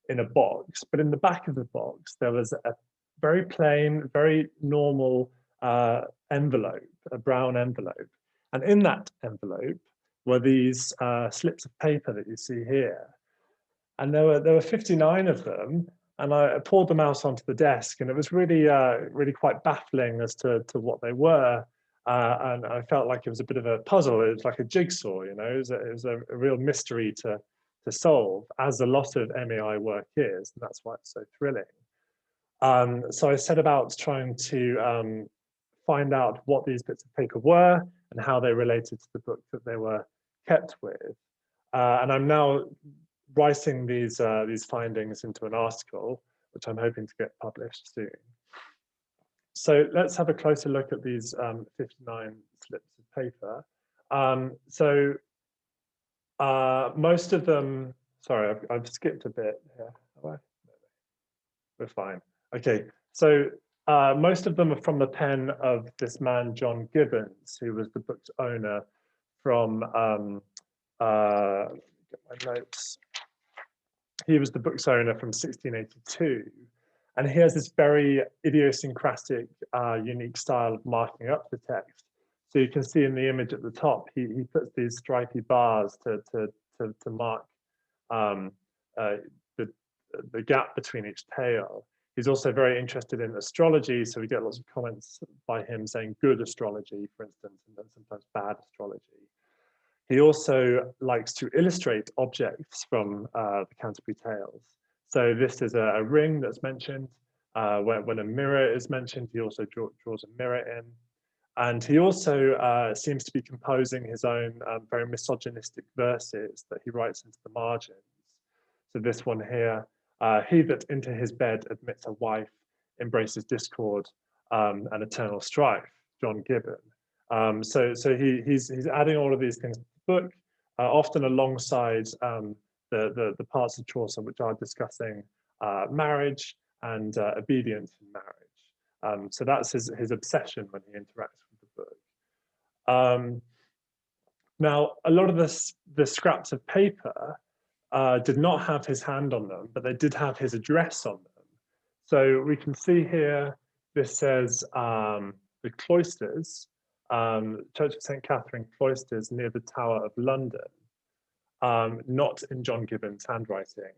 in a box, but in the back of the box there was a very plain, very normal envelope, a brown envelope, and in that envelope were these slips of paper that you see here, and there were 59 of them, and I poured them out onto the desk, and it was really quite baffling as to what they were. And I felt like it was a bit of a puzzle. It was like a jigsaw, you know. It was a real mystery to solve, as a lot of MEI work is, and that's why it's so thrilling. So I set about trying to find out what these bits of paper were and how they related to the book that they were kept with. And I'm now writing these findings into an article, which I'm hoping to get published soon. So let's have a closer look at these 59 slips of paper. Most of them, sorry, I've skipped a bit here. We're fine. Okay, so most of them are from the pen of this man, John Gibbons, who was the book's owner from, get my notes. He was the book's owner from 1682. And he has this very idiosyncratic, unique style of marking up the text. So you can see in the image at the top, he puts these stripy bars to mark the gap between each tale. He's also very interested in astrology, so we get lots of comments by him saying good astrology, for instance, and then sometimes bad astrology. He also likes to illustrate objects from the Canterbury Tales. So this is a ring that's mentioned. When a mirror is mentioned, he also draws a mirror in. And he also seems to be composing his own very misogynistic verses that he writes into the margins. So this one here, he that into his bed admits a wife, embraces discord and eternal strife, John Gibbon. So he's adding all of these things to the book, often alongside the parts of Chaucer which are discussing marriage and obedience in marriage. So that's his obsession when he interacts with the book. Now, a lot of the scraps of paper did not have his hand on them, but they did have his address on them. So we can see here, this says the Cloisters, Church of St. Catherine Cloisters near the Tower of London, not in John Gibbon's handwriting.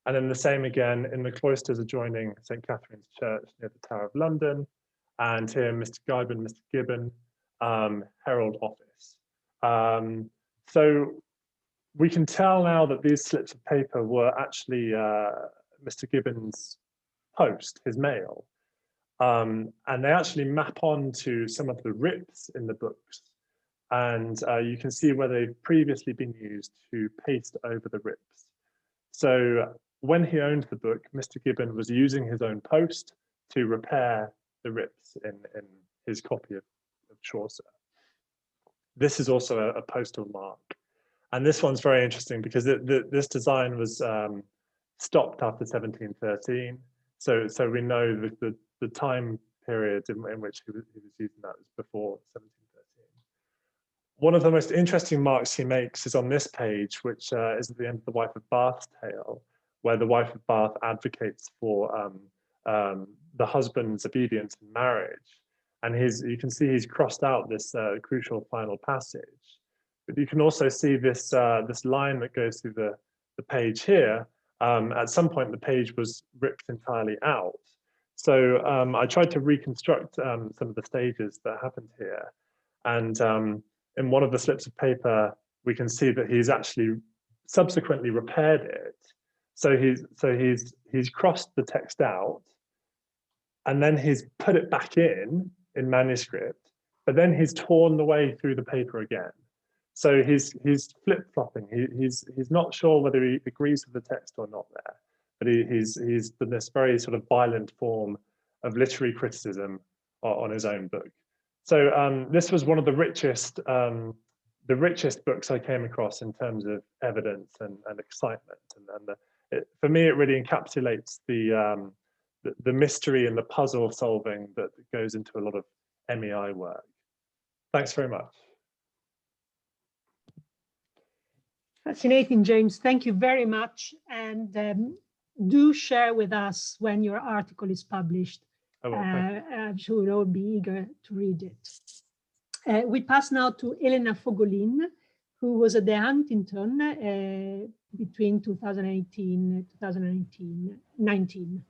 And then the same again in the cloisters adjoining St. Catherine's Church near the Tower of London. And here, Mr. Gibbon, Mr. Gibbon, Herald Office. So we can tell now that these slips of paper were actually Mr. Gibbon's post, his mail. And they actually map onto some of the rips in the books. And you can see where they've previously been used to paste over the rips. So when he owned the book, Mr. Gibbon was using his own post to repair the rips in his copy of Chaucer. This is also a postal mark. And this one's very interesting because this design was stopped after 1713. So we know that the time period in which he was using that was before 1713. One of the most interesting marks he makes is on this page, which is at the end of the Wife of Bath's tale, where the Wife of Bath advocates for the husband's obedience in marriage. And you can see he's crossed out this crucial final passage. But you can also see this, this line that goes through the page here. At some point, the page was ripped entirely out. So I tried to reconstruct some of the stages that happened here. And in one of the slips of paper, we can see that he's actually subsequently repaired it. So he's crossed the text out, and then he's put it back in manuscript, but then he's torn the way through the paper again. So he's flip-flopping. He's not sure whether he agrees with the text or not there, but he's done this very sort of violent form of literary criticism on his own book. So this was one of the richest books I came across in terms of evidence and excitement. And for me, it really encapsulates the mystery and the puzzle solving that goes into a lot of MEI work. Thanks very much. Fascinating, James. Thank you very much. And do share with us when your article is published. I'm sure we'll all be eager to read it. We pass now to Elena Fogolin, who was at the Huntington between 2018 and 2019.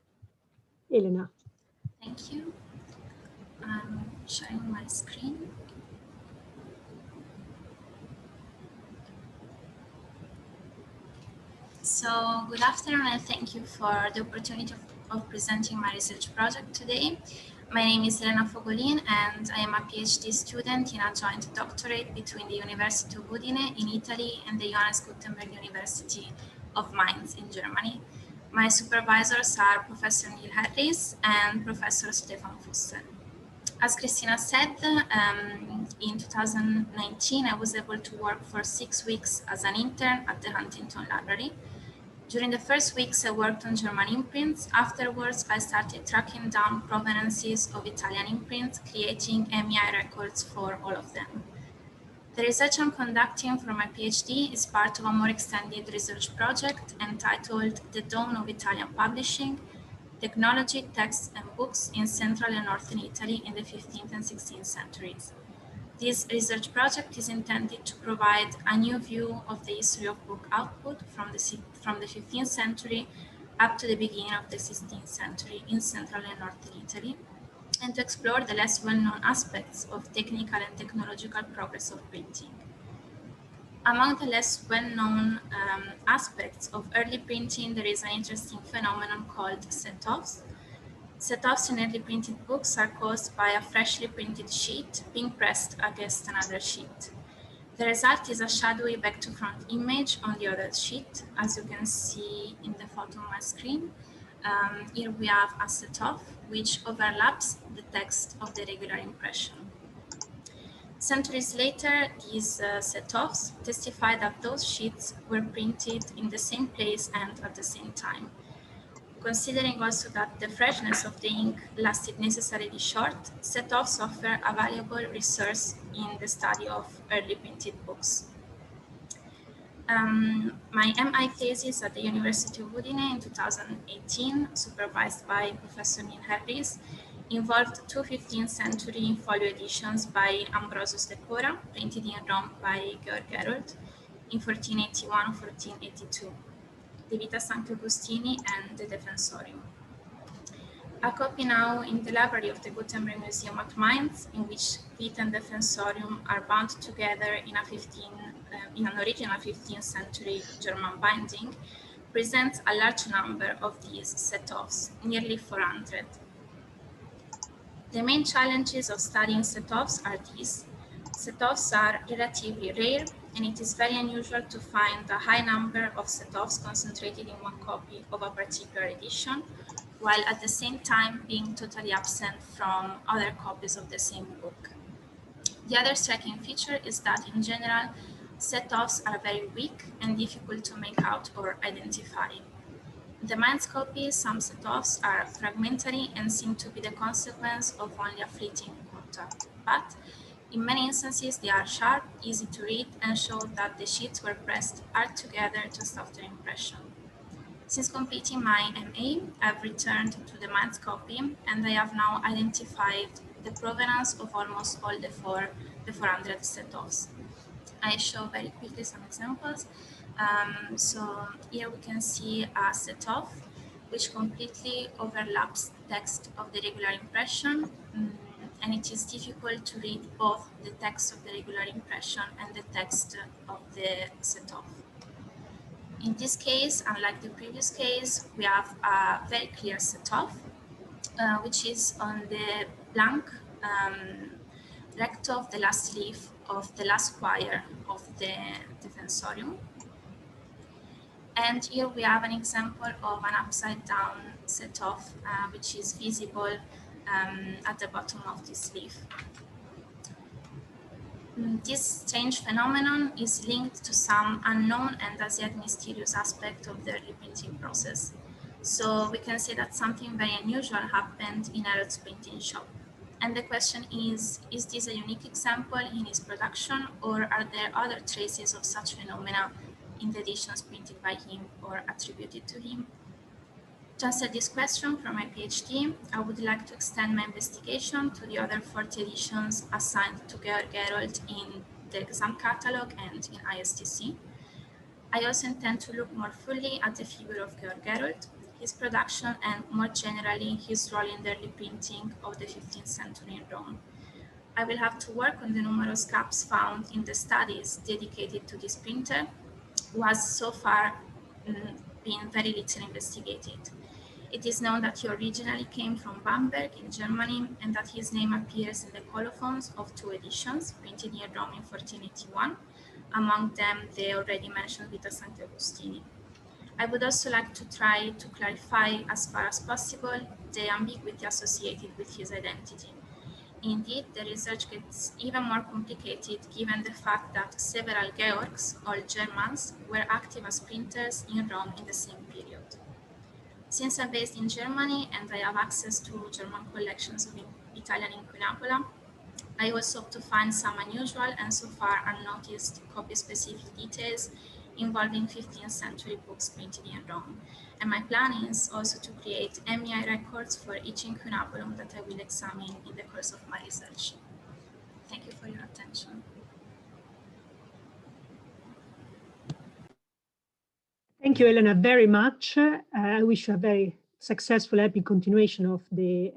Elena. Thank you. I'm sharing my screen. So good afternoon, and thank you for the opportunity of presenting my research project today. My name is Elena Fogolin, and I am a PhD student in a joint doctorate between the University of Udine in Italy and the Johannes Gutenberg University of Mainz in Germany. My supervisors are Professor Neil Harris and Professor Stefan Fussel. As Christina said, in 2019, I was able to work for 6 weeks as an intern at the Huntington Library. During the first weeks, I worked on German imprints. Afterwards, I started tracking down provenances of Italian imprints, creating MEI records for all of them. The research I'm conducting for my PhD is part of a more extended research project entitled The Dawn of Italian Publishing: Technology, Texts, and Books in Central and Northern Italy in the 15th and 16th centuries. This research project is intended to provide a new view of the history of book output from the 15th century up to the beginning of the 16th century in Central and Northern Italy, and to explore the less well-known aspects of technical and technological progress of printing. Among the less well-known aspects of early printing, there is an interesting phenomenon called Setoffs. Setoffs in early printed books are caused by a freshly printed sheet being pressed against another sheet. The result is a shadowy back-to-front image on the other sheet, as you can see in the photo on my screen. Here we have a setoff, which overlaps the text of the regular impression. Centuries later, these setoffs testify that those sheets were printed in the same place and at the same time. Considering also that the freshness of the ink lasted necessarily short, setoffs offer a valuable resource in the study of early printed books. My MI thesis at the University of Udine in 2018, supervised by Professor Neil Harris, involved two 15th century folio editions by Ambrosius de Cora, printed in Rome by Georg Gerold in 1481-1482. De Vita Sancti Augustini and the Defensorium. A copy now in the library of the Gutenberg Museum at Mainz, in which Vita and Defensorium are bound together in an original 15th century German binding, presents a large number of these setoffs, nearly 400. The main challenges of studying setoffs are these. Setoffs are relatively rare, and it is very unusual to find a high number of setoffs concentrated in one copy of a particular edition, while at the same time being totally absent from other copies of the same book. The other striking feature is that in general, setoffs are very weak and difficult to make out or identify. In the Mainz copy, some setoffs are fragmentary and seem to be the consequence of only a fleeting contact, but in many instances, they are sharp, easy to read, and show that the sheets were pressed hard together just after impression. Since completing my MA, I've returned to the math copy, and I have now identified the provenance of almost all the 400 Setoffs. I show very quickly some examples. So here we can see a Setoff, which completely overlaps text of the regular impression, and it is difficult to read both the text of the regular impression and the text of the Setoff. In this case, unlike the previous case, we have a very clear Setoff, which is on the blank recto of the last leaf of the last quire of the defensorium. And here we have an example of an upside down Setoff, which is visible at the bottom of this leaf. This strange phenomenon is linked to some unknown and as yet mysterious aspect of the early printing process. So we can say that something very unusual happened in Herod's printing shop. And the question is this a unique example in his production, or are there other traces of such phenomena in the editions printed by him or attributed to him? To answer this question for my PhD, I would like to extend my investigation to the other 40 editions assigned to Georg Herold in the exam catalog and in ISTC. I also intend to look more fully at the figure of Georg Herold, his production, and more generally his role in the early printing of the 15th century in Rome. I will have to work on the numerous gaps found in the studies dedicated to this printer, who has so far been very little investigated. It is known that he originally came from Bamberg in Germany, and that his name appears in the colophons of 2 editions printed near Rome in 1481, among them the already mentioned Vita Sancti Augustini. I would also like to try to clarify as far as possible the ambiguity associated with his identity. Indeed, the research gets even more complicated given the fact that several Georgs, all Germans, were active as printers in Rome in the same period. Since I'm based in Germany and I have access to German collections of Italian Inquinapola, I also hope to find some unusual and so far unnoticed copy-specific details involving 15th century books printed in Rome. And my plan is also to create MEI records for each Inquinapolum that I will examine in the course of my research. Thank you for your attention. Thank you, Elena, very much. I wish you a very successful, happy continuation of the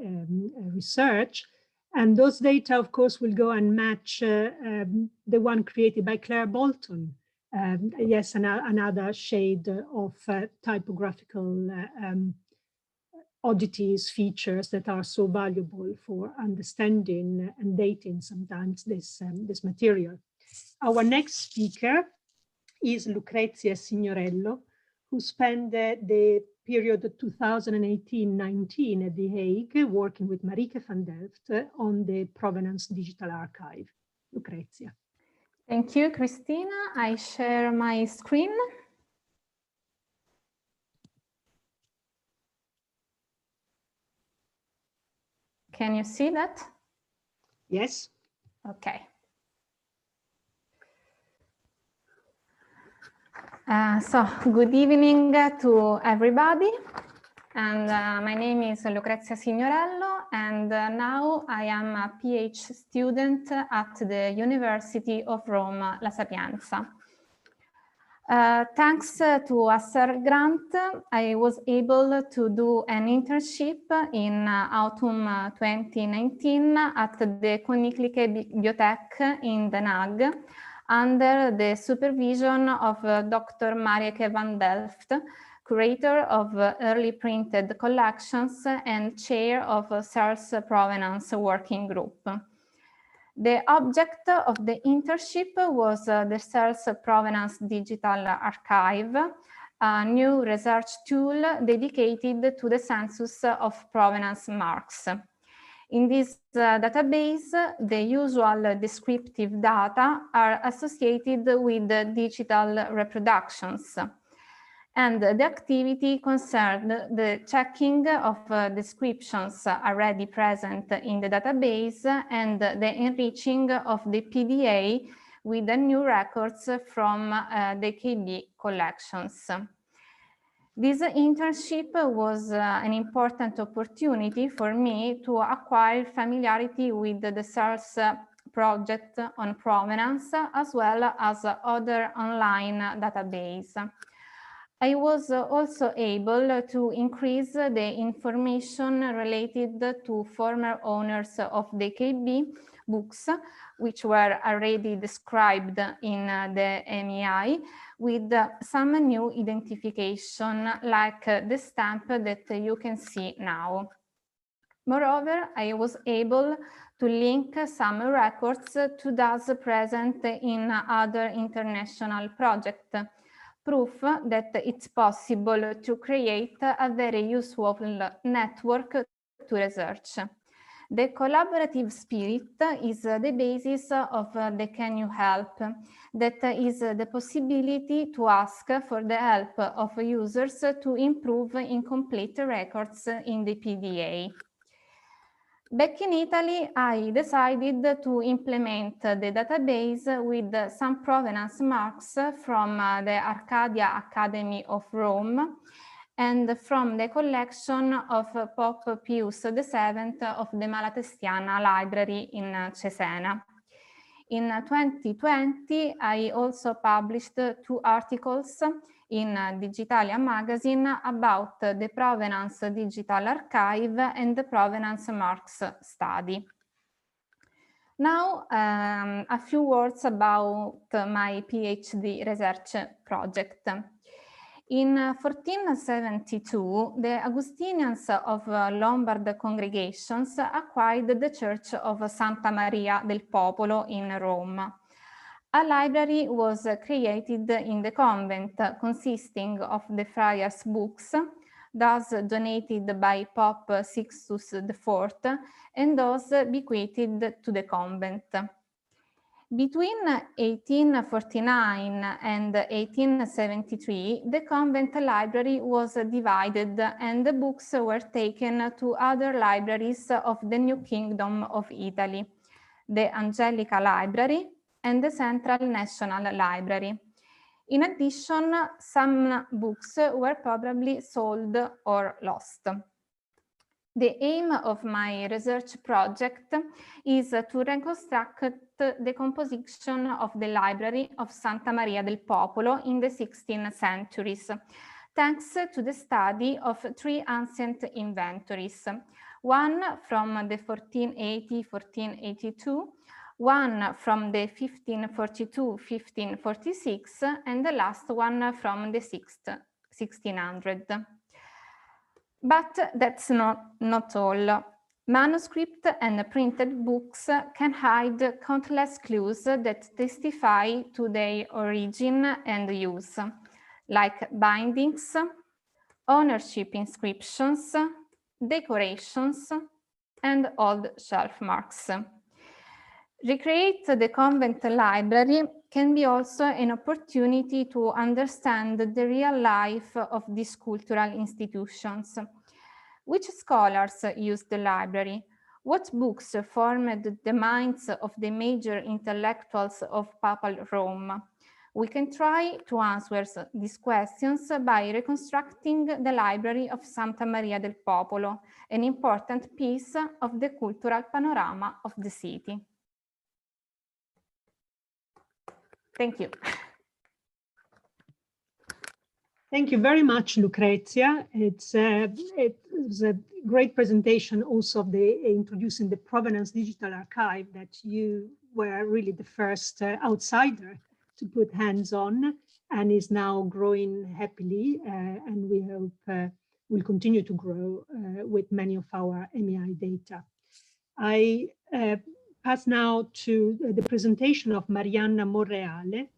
research. And those data, of course, will go and match the one created by Claire Bolton. Yes, another shade of typographical oddities, features that are so valuable for understanding and dating sometimes this material. Our next speaker is Lucrezia Signorello, who spent the period 2018-19 at The Hague, working with Marieke van Delft on the Provenance Digital Archive. Lucrezia. Thank you, Christina. I share my screen. Can you see that? Yes. Okay. So good evening to everybody. And my name is Lucrezia Signorello, and now I am a PhD student at the University of Rome La Sapienza. Thanks to a CERL grant, I was able to do an internship in autumn 2019 at the Koninklijke Bibliotheek in Den Haag, under the supervision of Dr. Marieke van Delft, curator of early printed collections and chair of CERL's Provenance Working Group. The object of the internship was the CERL's Provenance Digital Archive, a new research tool dedicated to the census of provenance marks. In this database, the usual descriptive data are associated with the digital reproductions. And the activity concerned the checking of descriptions already present in the database and the enriching of the PDA with the new records from the KB collections. This internship was an important opportunity for me to acquire familiarity with the CERL's project on provenance, as well as other online database. I was also able to increase the information related to former owners of the KB books, which were already described in the MEI, with some new identification, like the stamp that you can see now. Moreover, I was able to link some records to those present in other international projects, proof that it's possible to create a very useful network to research. The collaborative spirit is the basis of the Can You Help? That is the possibility to ask for the help of users to improve incomplete records in the PDA. Back in Italy, I decided to implement the database with some provenance marks from the Arcadia Academy of Rome and from the collection of Pope Pius VII of the Malatestiana Library in Cesena. In 2020, I also published 2 articles in Digitalia magazine about the Provenance Digital Archive and the Provenance Marks study. Now, a few words about my PhD research project. In 1472, the Augustinians of Lombard congregations acquired the Church of Santa Maria del Popolo in Rome. A library was created in the convent, consisting of the friars' books, those donated by Pope Sixtus IV, and those bequeathed to the convent. Between 1849 and 1873, the convent library was divided and the books were taken to other libraries of the New Kingdom of Italy, the Angelica Library and the Central National Library. In addition, some books were probably sold or lost. The aim of my research project is to reconstruct the composition of the Library of Santa Maria del Popolo in the 16th centuries, thanks to the study of 3 ancient inventories, one from the 1480-1482, one from the 1542-1546, and the last one from the 1600. But that's not all. Manuscript and printed books can hide countless clues that testify to their origin and use, like bindings, ownership inscriptions, decorations, and old shelf marks. Recreate the convent library can be also an opportunity to understand the real life of these cultural institutions. Which scholars used the library? What books formed the minds of the major intellectuals of Papal Rome? We can try to answer these questions by reconstructing the Library of Santa Maria del Popolo, an important piece of the cultural panorama of the city. Thank you. Thank you very much, Lucrezia. It was a great presentation also of introducing the Provenance Digital Archive that you were really the first outsider to put hands on and is now growing happily. And we hope will continue to grow with many of our MEI data. I pass now to the presentation of Marianna Monreale,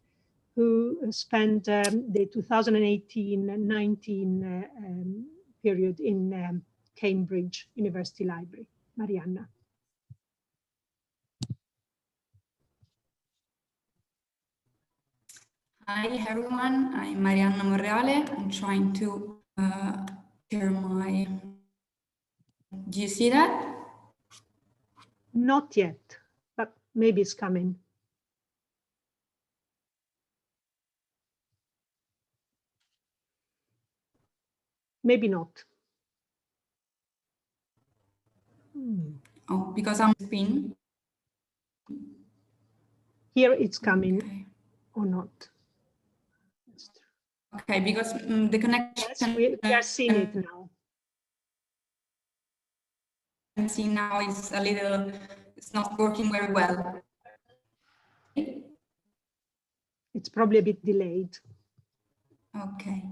who spent the 2018-19 period in Cambridge University Library. Marianna. Hi everyone, I'm Marianna Monreale. I'm trying to share my... Do you see that? Not yet, but maybe it's coming. Maybe not. Oh, because I'm screen. Here it's coming, Okay. or not. Okay, because the connection. Yes, we are seeing it now. And see now it's a little, it's not working very well. It's probably a bit delayed. Okay.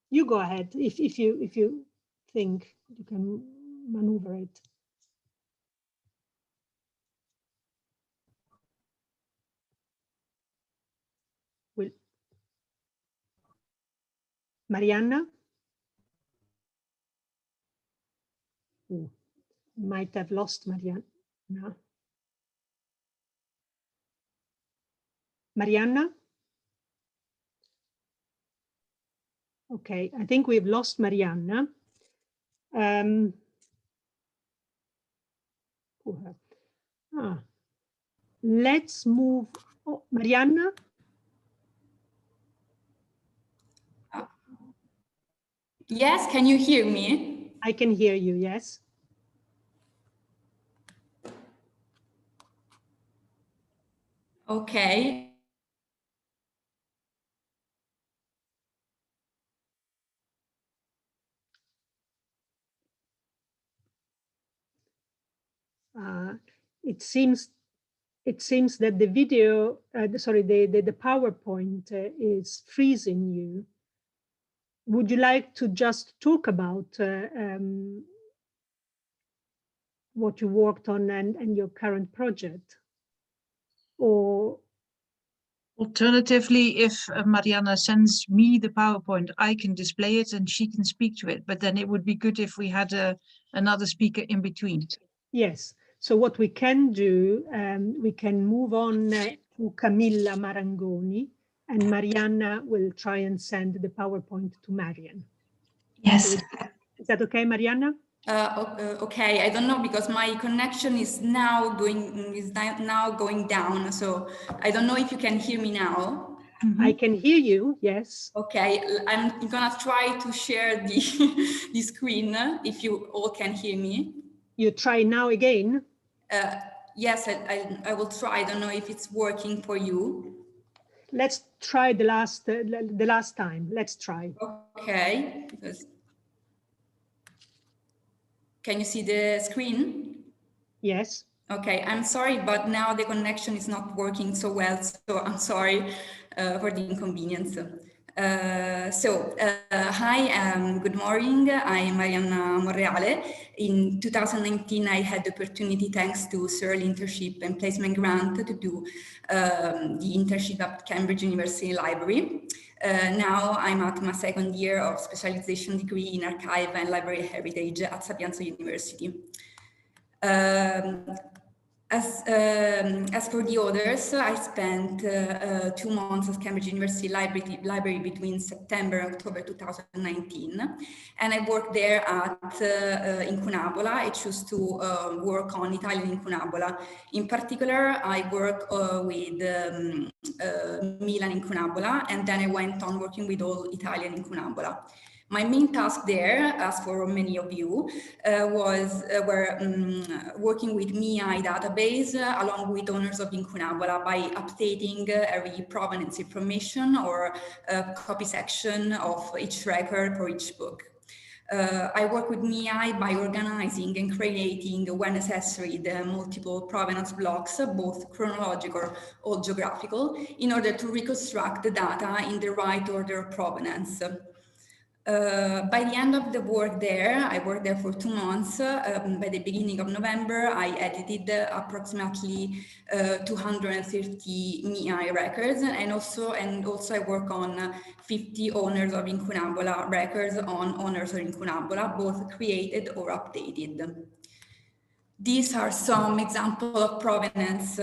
You go ahead if you think you can maneuver it. Well, Mariana? Oh, might have lost Mariana. Mariana? Okay, I think we've lost Mariana. Let's move. Oh, Mariana? Yes, can you hear me? I can hear you, yes. Okay. It seems that the video, the PowerPoint is freezing you. Would you like to just talk about what you worked on and your current project? Or alternatively, if Mariana sends me the PowerPoint, I can display it and she can speak to it. But then it would be good if we had another speaker in between. Yes. So what we can do, we can move on to Camilla Marangoni, and Mariana will try and send the PowerPoint to Marian. Yes. Is that okay, Mariana? Okay, I don't know because my connection is now going down. So I don't know if you can hear me now. I can hear you, yes. Okay, I'm gonna try to share the screen if you all can hear me. You try now again? Yes, I will try. I don't know if it's working for you. Let's try the last time. Let's try. Okay. Can you see the screen? Yes. Okay, I'm sorry, but now the connection is not working so well, so I'm sorry for the inconvenience. Hi, good morning. I'm Martina Monreale. In 2019, I had the opportunity, thanks to CERL internship and placement grant, to do the internship at Cambridge University Library. Now I'm at my second year of specialization degree in archive and library heritage at Sapienza University. As for the others, I spent 2 months at Cambridge University Library between September and October 2019, and I worked there at Incunabola. I chose to work on Italian Incunabola. In particular, I work with Milan Incunabola, and then I went on working with all Italian Incunabola. My main task there, as for many of you, was working with MIAI database along with owners of Incunabola by updating every provenance information or copy section of each record for each book. I work with MIAI by organizing and creating, when necessary, the multiple provenance blocks, both chronological or geographical, in order to reconstruct the data in the right order of provenance. By the end of the work there, I worked there for 2 months. By the beginning of November, I edited approximately 230 MIAI records, and also I work on 50 owners of Incunabola records on owners of Incunabola, both created or updated. These are some examples of provenance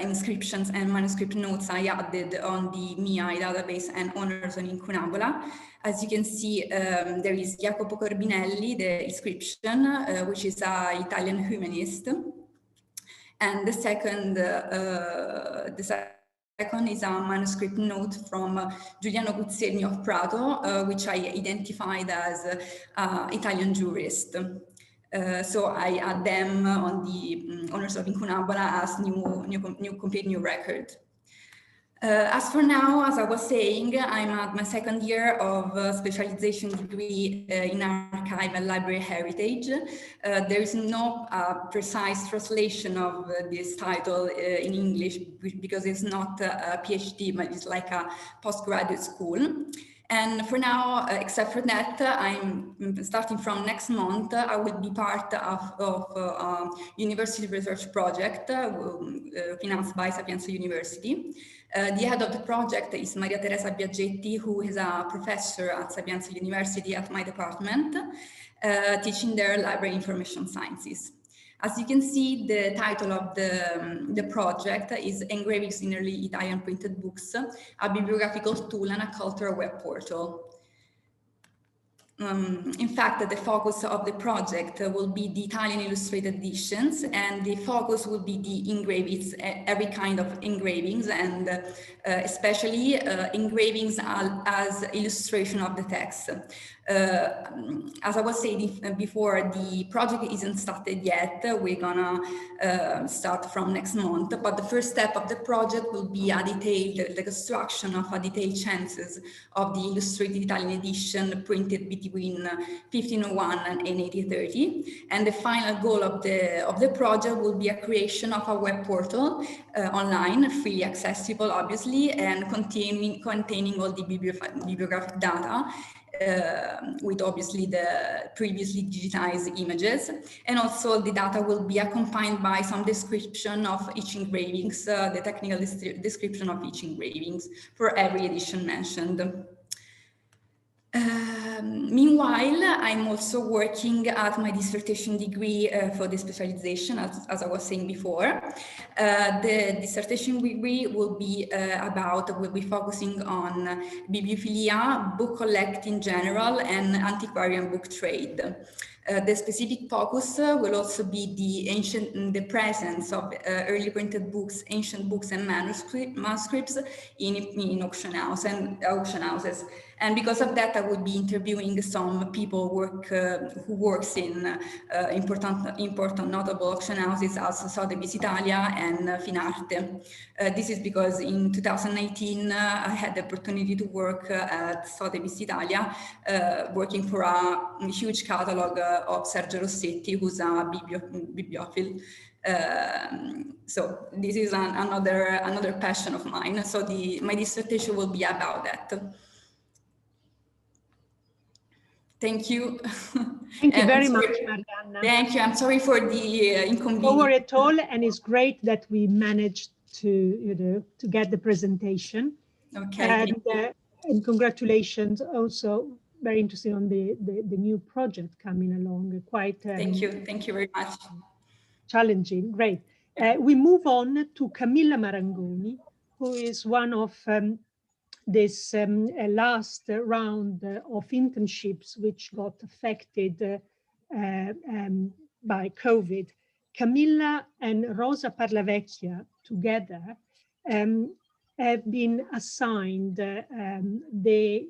inscriptions and manuscript notes I added on the MIAI database and owners on Incunabola. As you can see, there is Jacopo Corbinelli, the inscription, which is an Italian humanist. And the second second is a manuscript note from Giuliano Guzzegni of Prato, which I identified as Italian jurist. So I add them on the Honors of Incunabola as complete new record. As for now, as I was saying, I'm at my second year of specialization degree in archive and library heritage. There is no precise translation of this title in English because it's not a PhD, but it's like a postgraduate school. And for now, except for that, I'm starting from next month, I will be part of a university research project financed by Sapienza University. The head of the project is Maria Teresa Biaggetti, who is a professor at Sapienza University at my department, teaching their library information sciences. As you can see, the title of the project is Engravings in Early Italian Printed Books, a bibliographical tool and a cultural web portal. In fact, the focus of the project will be the Italian illustrated editions, and the focus will be the engravings, every kind of engravings, and especially engravings as illustration of the text. As I was saying before, the project isn't started yet. We're gonna start from next month, but the first step of the project will be the construction of a detailed census of the illustrated Italian edition printed between 1501 and 1830. And the final goal of the project will be a creation of a web portal online, freely accessible, obviously, and containing all the bibliographic data, with obviously the previously digitized images, and also the data will be accompanied by some description of each engravings, the technical description of each engravings for every edition mentioned. Meanwhile, I'm also working at my dissertation degree for the specialization, as I was saying before. The dissertation degree will be focusing on bibliophilia, book collecting in general, and antiquarian book trade. The specific focus will also be the presence of early printed books, ancient books, and manuscripts in auction houses. And because of that, I will be interviewing some people who works in important notable auction houses as Sotheby's Italia and Finarte. This is because in 2019, I had the opportunity to work at Sotheby's Italia, working for a huge catalog of Sergio Rossetti, who's a bibliophile. So this is another passion of mine. So my dissertation will be about that. Thank you. Thank you very much, Marianna. Thank you. I'm sorry for the inconvenience. Don't worry at all, and it's great that we managed to get the presentation. Okay. And congratulations, also very interesting on the new project coming along. Quite. Thank you. Thank you very much. Challenging. Great. We move on to Camilla Marangoni, who is one of this last round of internships which got affected by COVID. Camilla and Rosa Parlavecchia together have been assigned the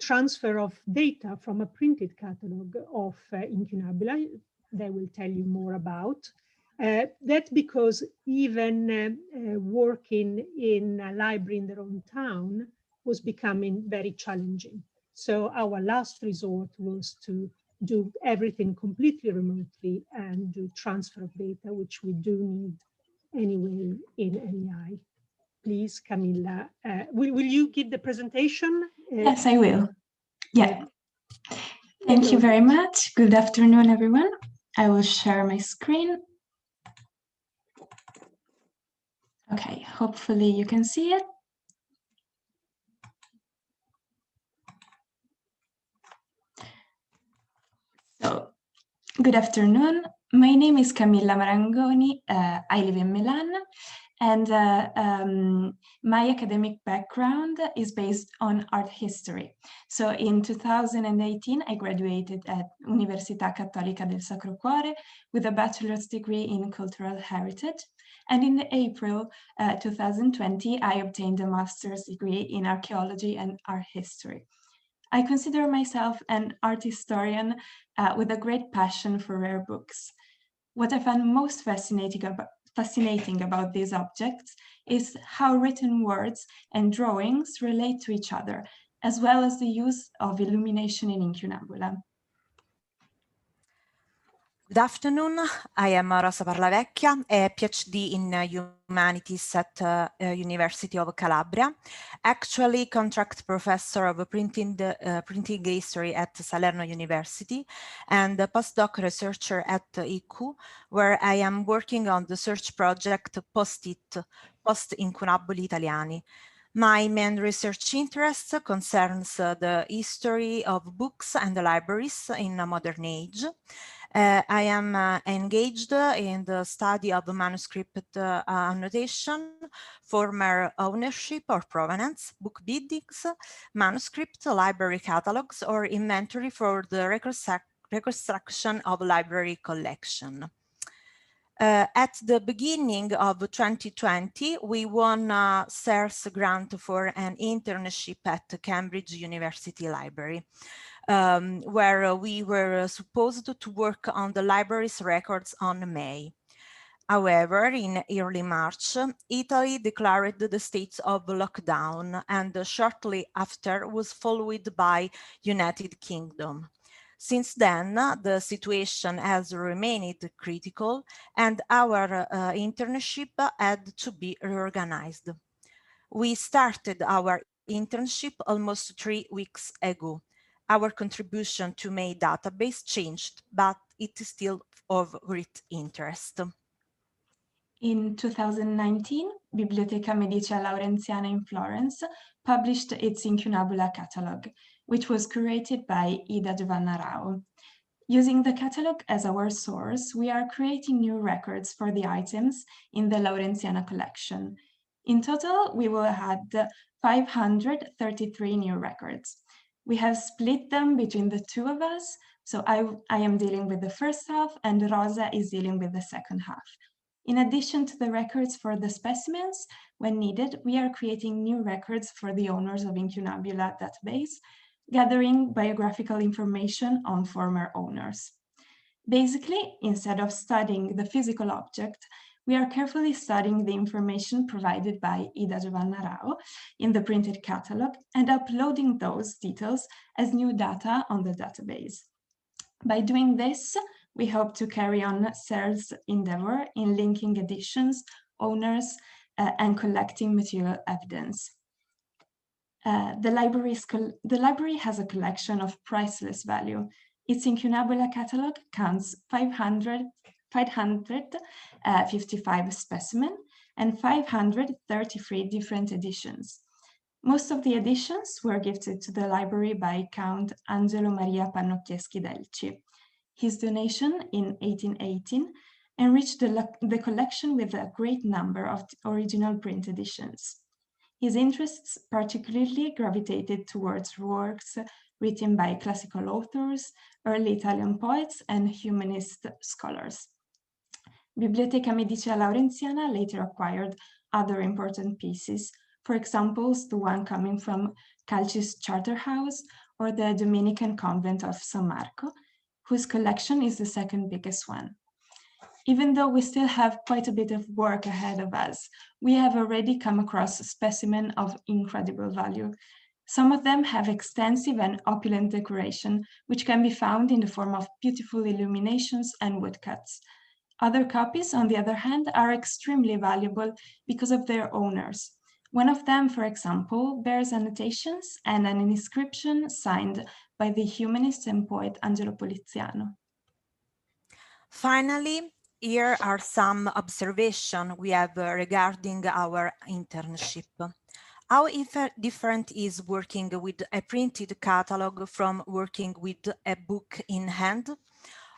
transfer of data from a printed catalog of Incunabula. They will tell you more about. That's because even working in a library in their own town was becoming very challenging. So our last resort was to do everything completely remotely and do transfer of data, which we do need anyway in LEI. Please, Camilla, will you give the presentation? Yes, I will. Yeah. Thank you very much. Good afternoon, everyone. I will share my screen. Okay, hopefully you can see it. So, good afternoon. My name is Camilla Marangoni. I live in Milan, and my academic background is based on art history. So in 2018, I graduated at Università Cattolica del Sacro Cuore with a bachelor's degree in cultural heritage. And in April 2020, I obtained a master's degree in archaeology and art history. I consider myself an art historian with a great passion for rare books. What I find most fascinating about these objects is how written words and drawings relate to each other, as well as the use of illumination in incunabula. Good afternoon. I am Rosa Parlavecchia, a PhD in Humanities at University of Calabria, actually contract professor of printing history at Salerno University, and a postdoc researcher at ICU, where I am working on the search project Post-it, Post-incunaboli Italiani. My main research interest concerns the history of books and libraries in a modern age. I am engaged in the study of manuscript annotation, former ownership or provenance, book biddings, manuscript, library catalogs, or inventory for the reconstruction of library collection. At the beginning of 2020, we won a CERL grant for an internship at Cambridge University Library, where we were supposed to work on the library's records on May. However, in early March, Italy declared the state of lockdown, and shortly after was followed by United Kingdom. Since then, the situation has remained critical, and our internship had to be reorganized. We started our internship almost 3 weeks ago. Our contribution to May database changed, but it is still of great interest. In 2019, Biblioteca Medicea Laurenziana in Florence published its Incunabula catalog, which was curated by Ida Giovanna Rao. Using the catalog as our source, we are creating new records for the items in the Laurenziana collection. In total, we will add 533 new records. We have split them between the two of us, so I am dealing with the first half and Rosa is dealing with the second half. In addition to the records for the specimens, when needed, we are creating new records for the owners of Incunabula database, gathering biographical information on former owners. Basically, instead of studying the physical object, we are carefully studying the information provided by Ida Giovanna Rao in the printed catalog and uploading those details as new data on the database. By doing this, we hope to carry on CERL's endeavor in linking editions, owners, and collecting material evidence. The library has a collection of priceless value. Its Incunabula catalog counts 555 specimens and 533 different editions. Most of the editions were gifted to the library by Count Angelo Maria Pannocchieschi d'Elci. His donation in 1818 enriched the collection with a great number of original print editions. His interests particularly gravitated towards works written by classical authors, early Italian poets, and humanist scholars. Biblioteca Medicea Laurenziana later acquired other important pieces, for example, the one coming from Calcis Charterhouse or the Dominican convent of San Marco, whose collection is the second biggest one. Even though we still have quite a bit of work ahead of us, we have already come across a specimen of incredible value. Some of them have extensive and opulent decoration, which can be found in the form of beautiful illuminations and woodcuts. Other copies, on the other hand, are extremely valuable because of their owners. One of them, for example, bears annotations and an inscription signed by the humanist and poet Angelo Poliziano. Finally, here are some observations we have regarding our internship. How different is working with a printed catalog from working with a book in hand?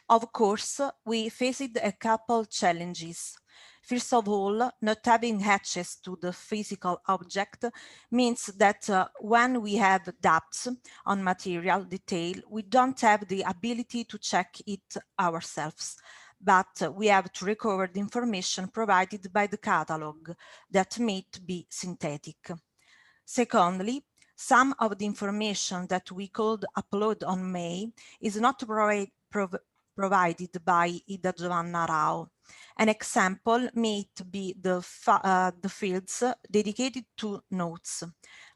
Of course, we faced a couple challenges. First of all, not having access to the physical object means that when we have doubts on material detail, we don't have the ability to check it ourselves. but we have to recover the information provided by the catalog that might be synthetic. Secondly, some of the information that we could upload on May is not provided by Ida Giovanna Rao. An example might be the fields dedicated to notes.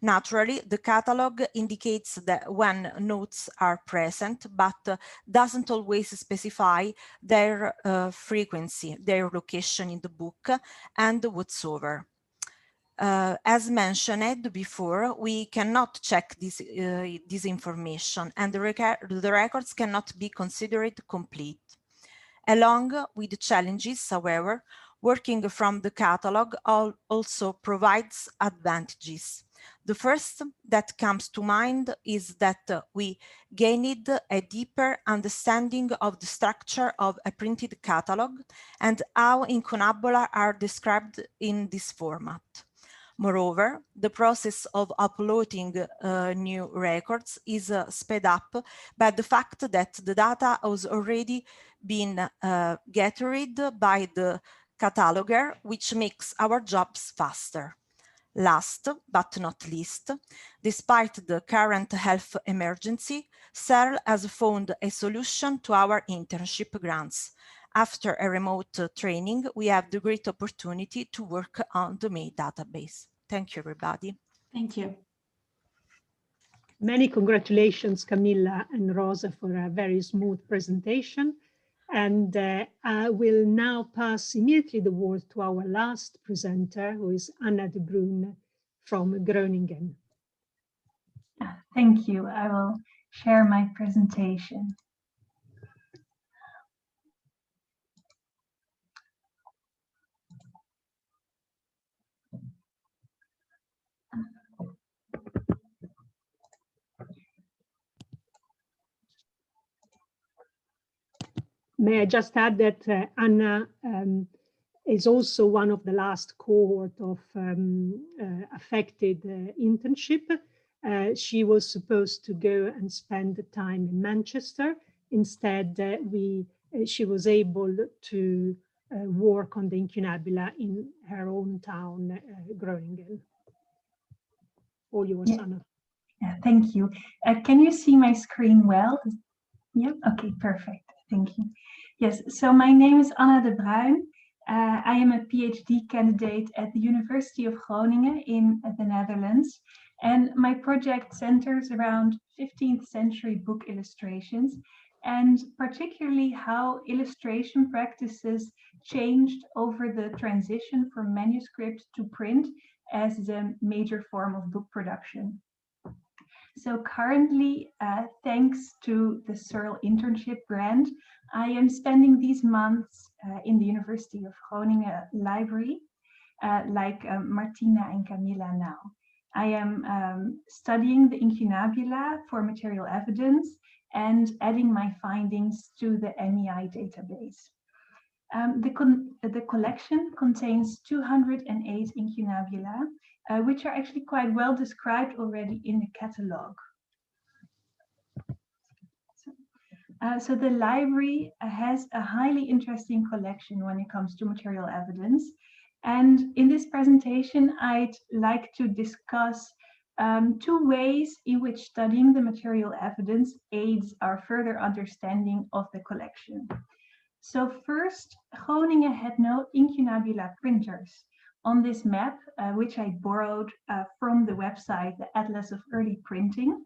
Naturally, the catalog indicates that when notes are present, but doesn't always specify their frequency, their location in the book, and whatsoever. As mentioned before, we cannot check this information, and the records cannot be considered complete. Along with the challenges, however, working from the catalog also provides advantages. The first that comes to mind is that we gained a deeper understanding of the structure of a printed catalog and how incunabula are described in this format. Moreover, the process of uploading new records is sped up by the fact that the data has already been gathered by the cataloger, which makes our jobs faster. Last but not least, despite the current health emergency, CERL has found a solution to our internship grants. After a remote training, we have the great opportunity to work on the May database. Thank you, everybody. Thank you. Many congratulations, Camilla and Rosa, for a very smooth presentation. And I will now pass immediately the word to our last presenter, who is Anna de Bruyne from Groningen. Thank you. I will share my presentation. May I just add that Anna is also one of the last cohort of affected internship. She was supposed to go and spend the time in Manchester. Instead, she was able to work on the incunabula in her own town, Groningen. All yours, Anna. Yeah, thank you. Can you see my screen well? Yeah, okay, perfect. Thank you. Yes, so my name is Anna de Bruyne. I am a PhD candidate at the University of Groningen in the Netherlands. And my project centers around 15th century book illustrations, and particularly how illustration practices changed over the transition from manuscript to print as the major form of book production. So currently, thanks to the CERL internship grant, I am spending these months in the University of Groningen Library, like Martina and Camilla now. I am studying the incunabula for material evidence and adding my findings to the MEI database. The collection contains 208 incunabula, which are actually quite well described already in the catalog. So the library has a highly interesting collection when it comes to material evidence. And in this presentation, I'd like to discuss two ways in which studying the material evidence aids our further understanding of the collection. So first, Groningen had no incunabula printers. On this map, which I borrowed from the website, the Atlas of Early Printing,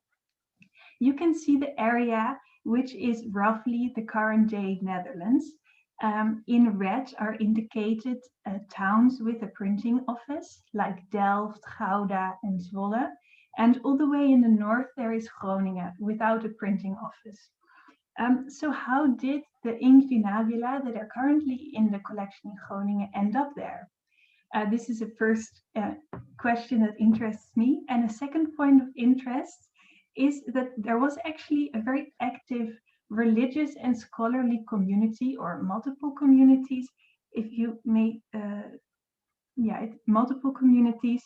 you can see the area which is roughly the current day Netherlands. In red are indicated towns with a printing office, like Delft, Gouda, and Zwolle. And all the way in the north, there is Groningen without a printing office. So how did the incunabula that are currently in the collection in Groningen end up there? This is a first question that interests me. And a second point of interest is that there was actually a very active religious and scholarly community, or multiple communities, if you may, multiple communities,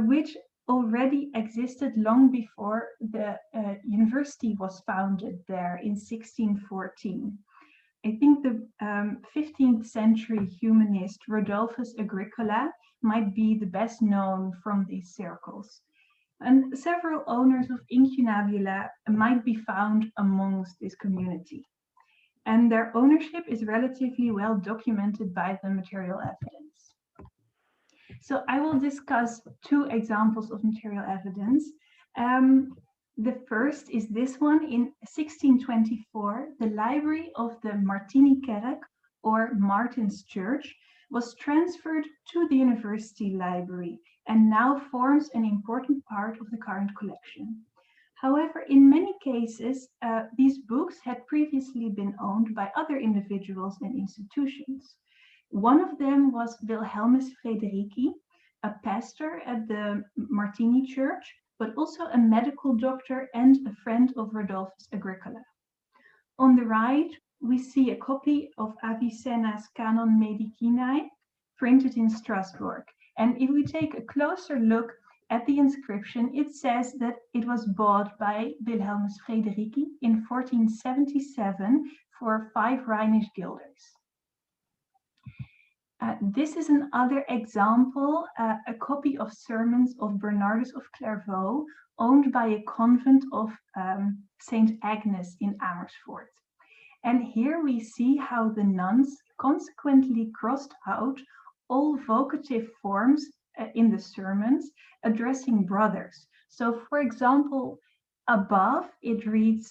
which already existed long before the university was founded there in 1614. I think the 15th century humanist Rodolphus Agricola might be the best known from these circles. And several owners of incunabula might be found amongst this community. And their ownership is relatively well documented by the material evidence. So I will discuss two examples of material evidence. The first is this one. In 1624, the library of the Martinikerk, or Martin's Church, was transferred to the university library and now forms an important part of the current collection. However, in many cases, these books had previously been owned by other individuals and institutions. One of them was Wilhelmus Frederici, a pastor at the Martini Church, but also a medical doctor and a friend of Rodolphus Agricola. On the right, we see a copy of Avicenna's Canon Medicinae, printed in Strasbourg. And if we take a closer look at the inscription, it says that it was bought by Wilhelmus Frederici in 1477 for 5 Rhenish guilders. This is another example, a copy of sermons of Bernardus of Clairvaux, owned by a convent of St. Agnes in Amersfoort. And here we see how the nuns consequently crossed out all vocative forms in the sermons addressing brothers. So, for example, above it reads,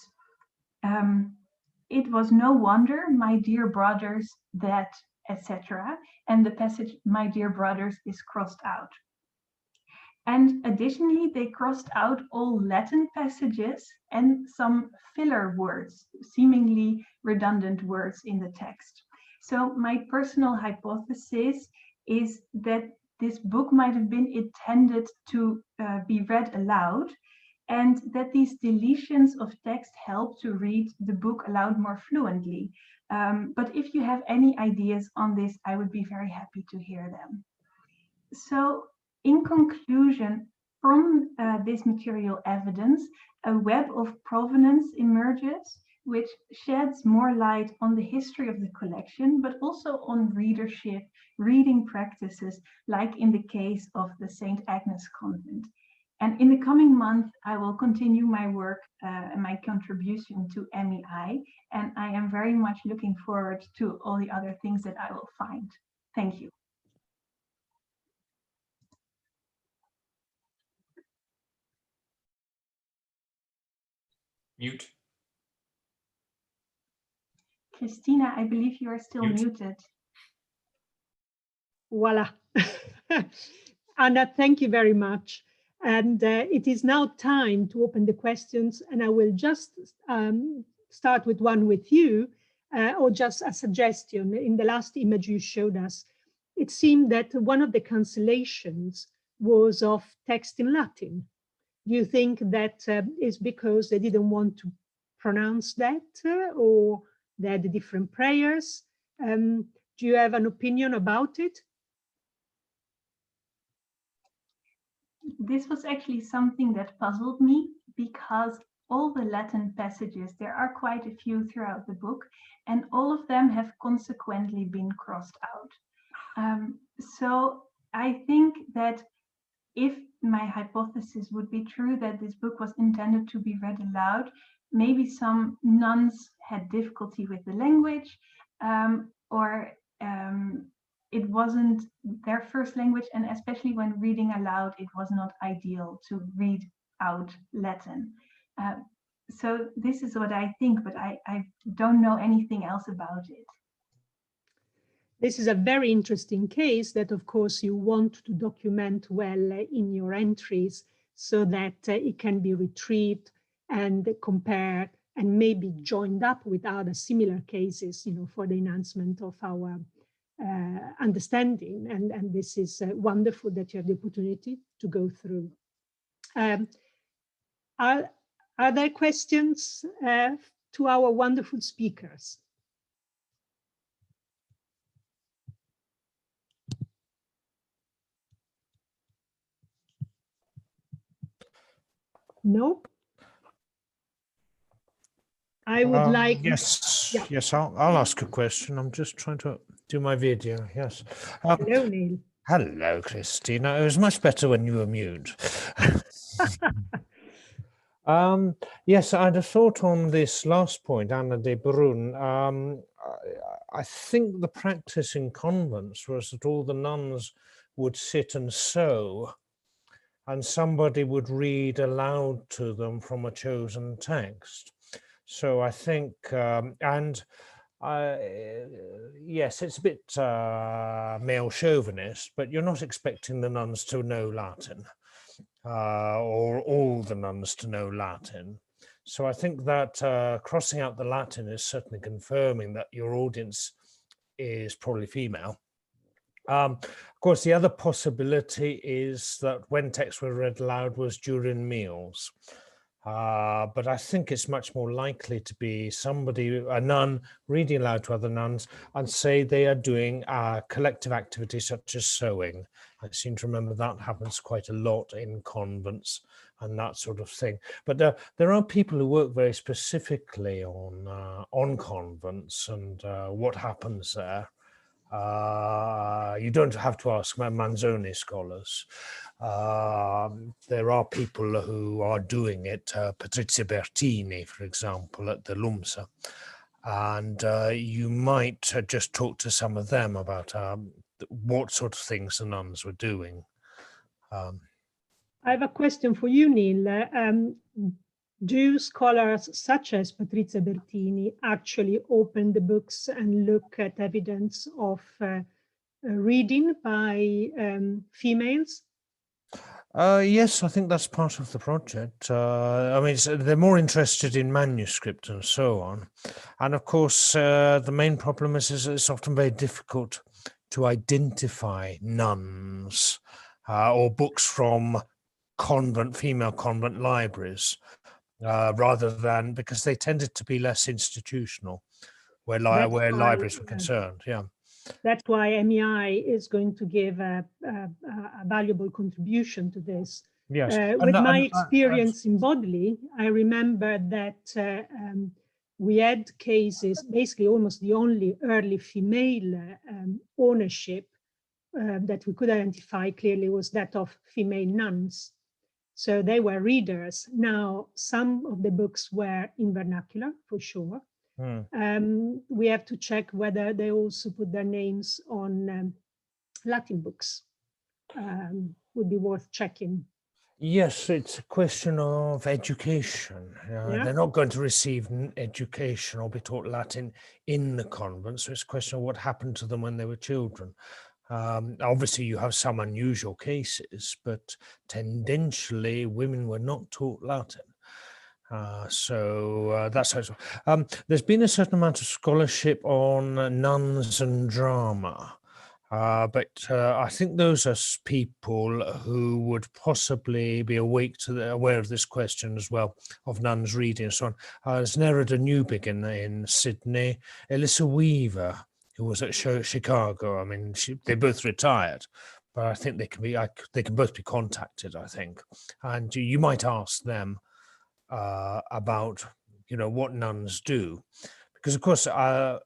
"It was no wonder, my dear brothers, that," etc. And the passage, "my dear brothers," is crossed out. And additionally, they crossed out all Latin passages and some filler words, seemingly redundant words in the text. So my personal hypothesis is that this book might have been intended to be read aloud, and that these deletions of text help to read the book aloud more fluently. But if you have any ideas on this, I would be very happy to hear them. So in conclusion, from this material evidence, a web of provenance emerges, which sheds more light on the history of the collection, but also on readership, reading practices, like in the case of the St. Agnes Convent. And in the coming month, I will continue my work and my contribution to MEI, and I am very much looking forward to all the other things that I will find. Thank you. Mute. Christina, I believe you are still muted. Voila. Anna, thank you very much. And it is now time to open the questions, and I will just start with one with you, or just a suggestion. In the last image you showed us, it seemed that one of the cancellations was of text in Latin. Do you think that is because they didn't want to pronounce that, or they had different prayers? Do you have an opinion about it? This was actually something that puzzled me, because all the Latin passages, there are quite a few throughout the book, and all of them have consequently been crossed out. So I think that if my hypothesis would be true, that this book was intended to be read aloud, maybe some nuns had difficulty with the language, or it wasn't their first language, and especially when reading aloud, it was not ideal to read out Latin. So this is what I think, but I don't know anything else about it. This is a very interesting case that, of course, you want to document well in your entries, so that it can be retrieved and compared and maybe joined up with other similar cases, you know, for the enhancement of our understanding. And this is wonderful that you have the opportunity to go through. Are there questions to our wonderful speakers? No? I would like. Yes, Yeah. yes, I'll ask a question. I'm just trying to do my video. Yes. Hello, Neil. Hello, Christina. It was much better when you were mute. Yes, I'd have thought on this last point, Anna de Bruyne. I think the practice in convents was that all the nuns would sit and sew, and somebody would read aloud to them from a chosen text. So I think, yes, it's a bit male chauvinist, but you're not expecting the nuns to know Latin, or all the nuns to know Latin. So I think that crossing out the Latin is certainly confirming that your audience is probably female. Of course, the other possibility is that when texts were read aloud was during meals. But I think it's much more likely to be somebody, a nun, reading aloud to other nuns and say they are doing a collective activity such as sewing. I seem to remember that happens quite a lot in convents and that sort of thing. But there are people who work very specifically on convents and what happens there. You don't have to ask Manzoni scholars. There are people who are doing it, Patrizia Bertini, for example, at the LUMSA. And you might just talk to some of them about what sort of things the nuns were doing. I have a question for you, Neil. Do scholars such as Patrizia Bertini actually open the books and look at evidence of reading by females? Yes, I think that's part of the project. I mean, they're more interested in manuscript and so on. And of course, the main problem is it's often very difficult to identify nuns or books from female convent libraries. Rather than, because they tended to be less institutional, where libraries were concerned. Yeah, that's why MEI is going to give a valuable contribution to this. Yes, with my experience in Bodley, I remember that we had cases, basically almost the only early female ownership that we could identify clearly was that of female nuns. So they were readers. Now, some of the books were in vernacular, for sure. We have to check whether they also put their names on Latin books. Would be worth checking. Yes, it's a question of education. They're not going to receive education or be taught Latin in the convent. So it's a question of what happened to them when they were children. Obviously, you have some unusual cases, but tendentially, women were not taught Latin. So that's how it's. There's been a certain amount of scholarship on nuns and drama, but I think those are people who would possibly be aware of this question as well, of nuns reading and so on. There's Nerida Newbig in Sydney, Elissa Weaver, who was at Chicago. I mean, they both retired, but I think they can both be contacted, I think. And you might ask them about, what nuns do. Because, of course, often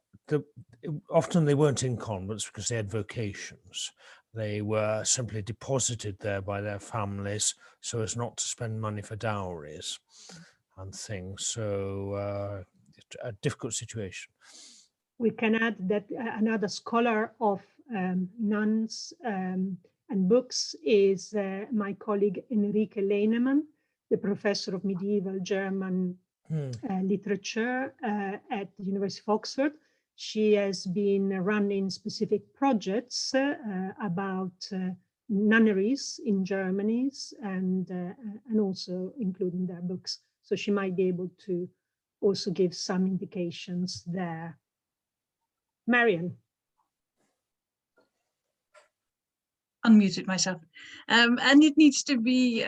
they weren't in convents because they had vocations. They were simply deposited there by their families so as not to spend money for dowries and things. So a difficult situation. We can add that another scholar of nuns and books is my colleague Enrique Leinemann, the professor of medieval German literature at the University of Oxford. She has been running specific projects about nunneries in Germany and also including their books. So she might be able to also give some indications there. Marian. Unmuted myself. And it needs to be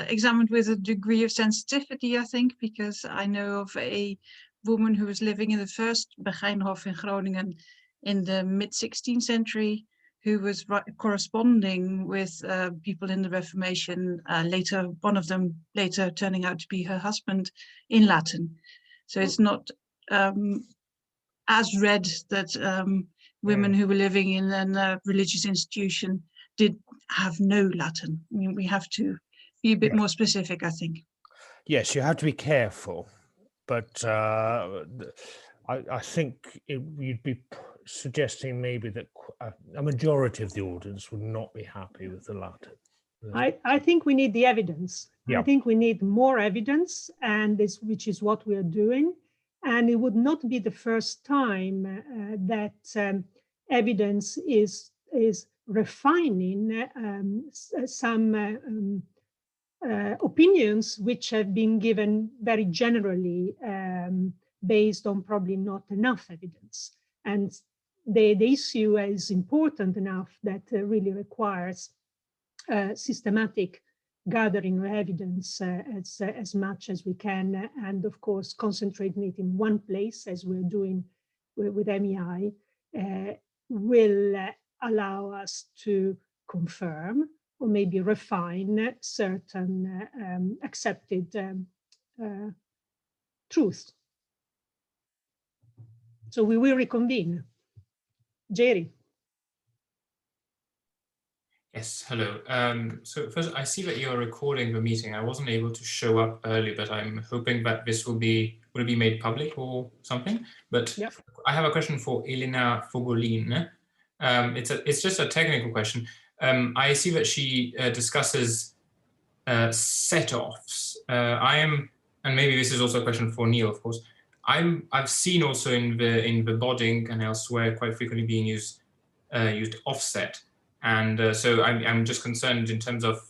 examined with a degree of sensitivity, I think, because I know of a woman who was living in the first Begijnhof in Groningen in the mid-16th century, who was corresponding with people in the Reformation, later, one of them later turning out to be her husband, in Latin. So it's not as read that women who were living in a religious institution did have no Latin. I mean, we have to be a bit more specific, I think. Yes, you have to be careful, but I think you'd be suggesting maybe that a majority of the audience would not be happy with the Latin. I think we need the evidence. Yeah. I think we need more evidence, and which is what we are doing. And it would not be the first time that evidence is refining some opinions which have been given very generally based on probably not enough evidence. And the issue is important enough that really requires systematic gathering of evidence as much as we can, and of course concentrating it in one place as we're doing with MEI will allow us to confirm or maybe refine certain accepted truths. So we will reconvene. Jerry. Yes, hello. So first, I see that you're recording the meeting. I wasn't able to show up early, but I'm hoping that this will be made public or something. But yep. I have a question for Elena Fogolin. It's just a technical question. I see that she discusses Setoffs. and maybe this is also a question for Neil, of course. I've seen also in the Bodding and elsewhere quite frequently being used offset. And so I'm just concerned in terms of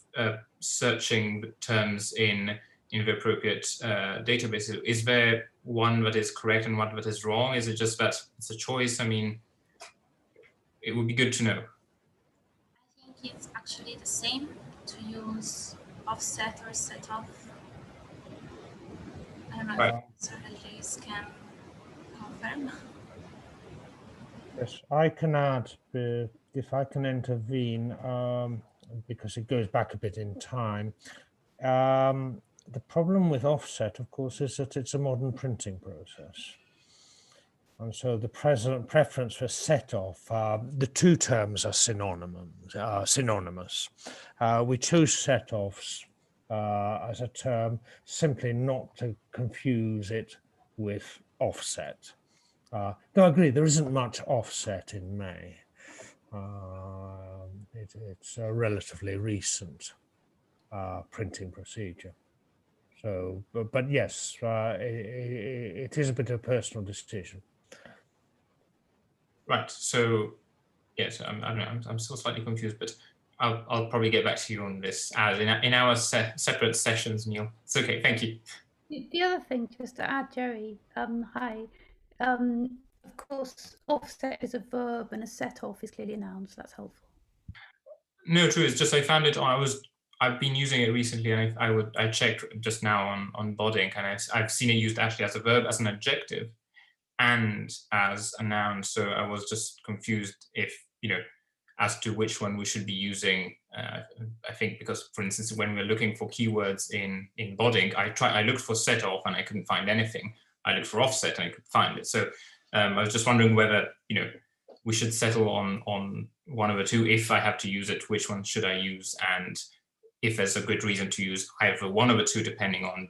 searching the terms in the appropriate databases. Is there one that is correct and one that is wrong? Is it just that it's a choice? I mean, it would be good to know. I think it's actually the same to use offset or set off. I don't know if CERL Reyes can confirm. Yes, I can add, if I can intervene, because it goes back a bit in time. The problem with offset, of course, is that it's a modern printing process. And so the preference for set off, the two terms are synonymous. We chose set offs as a term simply not to confuse it with offset. No, I agree, there isn't much offset in May. It's a relatively recent printing procedure. So, but yes, it is a bit of a personal decision. Right. So, yes, I'm still slightly confused, but I'll probably get back to you on this as in our separate sessions, Neil. It's okay. Thank you. The other thing, just to add, Jerry. Hi. Of course, offset is a verb and a set off is clearly a noun, so that's helpful. No, true. It's just I found it on. I've been using it recently, and I checked just now on Bodding, and I've seen it used actually as a verb, as an adjective, and as a noun. So I was just confused if as to which one we should be using. I think because, for instance, when we're looking for keywords in Bodding, I looked for set off and I couldn't find anything. I looked for offset and I could find it. So I was just wondering whether we should settle on one of the two. If I have to use it, which one should I use? And if there's a good reason to use either one of the two, depending on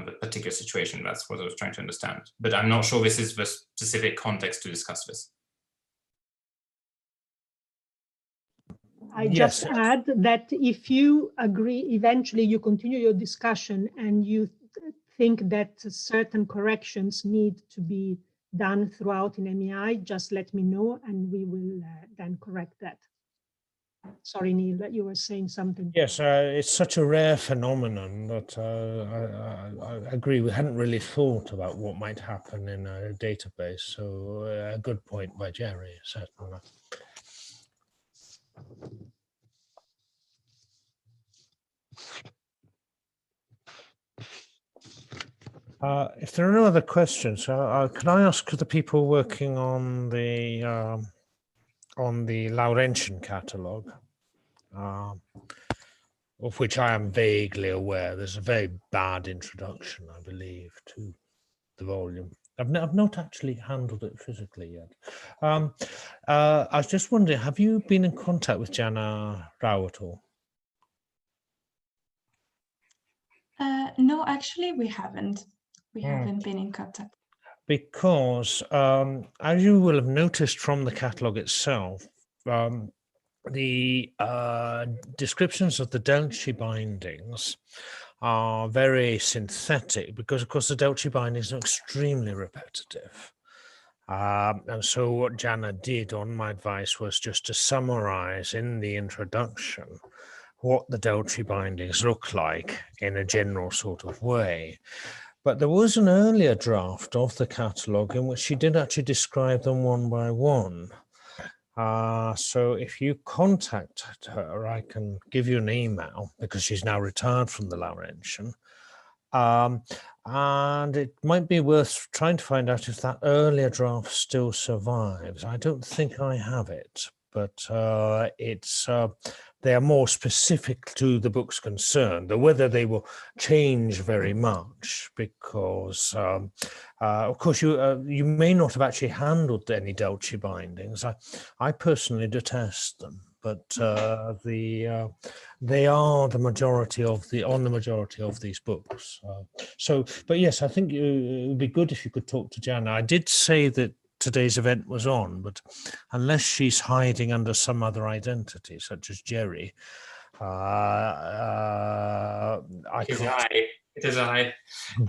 the particular situation. That's what I was trying to understand. But I'm not sure this is the specific context to discuss this. I just add that if you agree, eventually you continue your discussion and you think that certain corrections need to be done throughout in MEI, just let me know and we will then correct that. Sorry, Neil, that you were saying something. Yes, it's such a rare phenomenon that I agree. We hadn't really thought about what might happen in a database. So a good point by Jerry, certainly. If there are no other questions, can I ask the people working on the Laurentian catalogue, of which I am vaguely aware? There's a very bad introduction, I believe, to the volume. I've not actually handled it physically yet. I was just wondering, have you been in contact with Jana Rao at all? No, actually, we haven't. We haven't been in contact. Because, as you will have noticed from the catalogue itself, the descriptions of the Delci bindings are very synthetic because, of course, the Delci bindings are extremely repetitive. And so what Jana did on my advice was just to summarize in the introduction what the Delci bindings look like in a general sort of way. But there was an earlier draft of the catalogue in which she did actually describe them one by one. So if you contact her, I can give you an email because she's now retired from the Laurentian. And it might be worth trying to find out if that earlier draft still survives. I don't think I have it, but they are more specific to the books concerned, though whether they will change very much because, of course, you may not have actually handled any Delci bindings. I personally detest them, but they are the majority of these books. But yes, I think it would be good if you could talk to Jana. I did say that today's event was on, but unless she's hiding under some other identity, such as Jerry, It is I.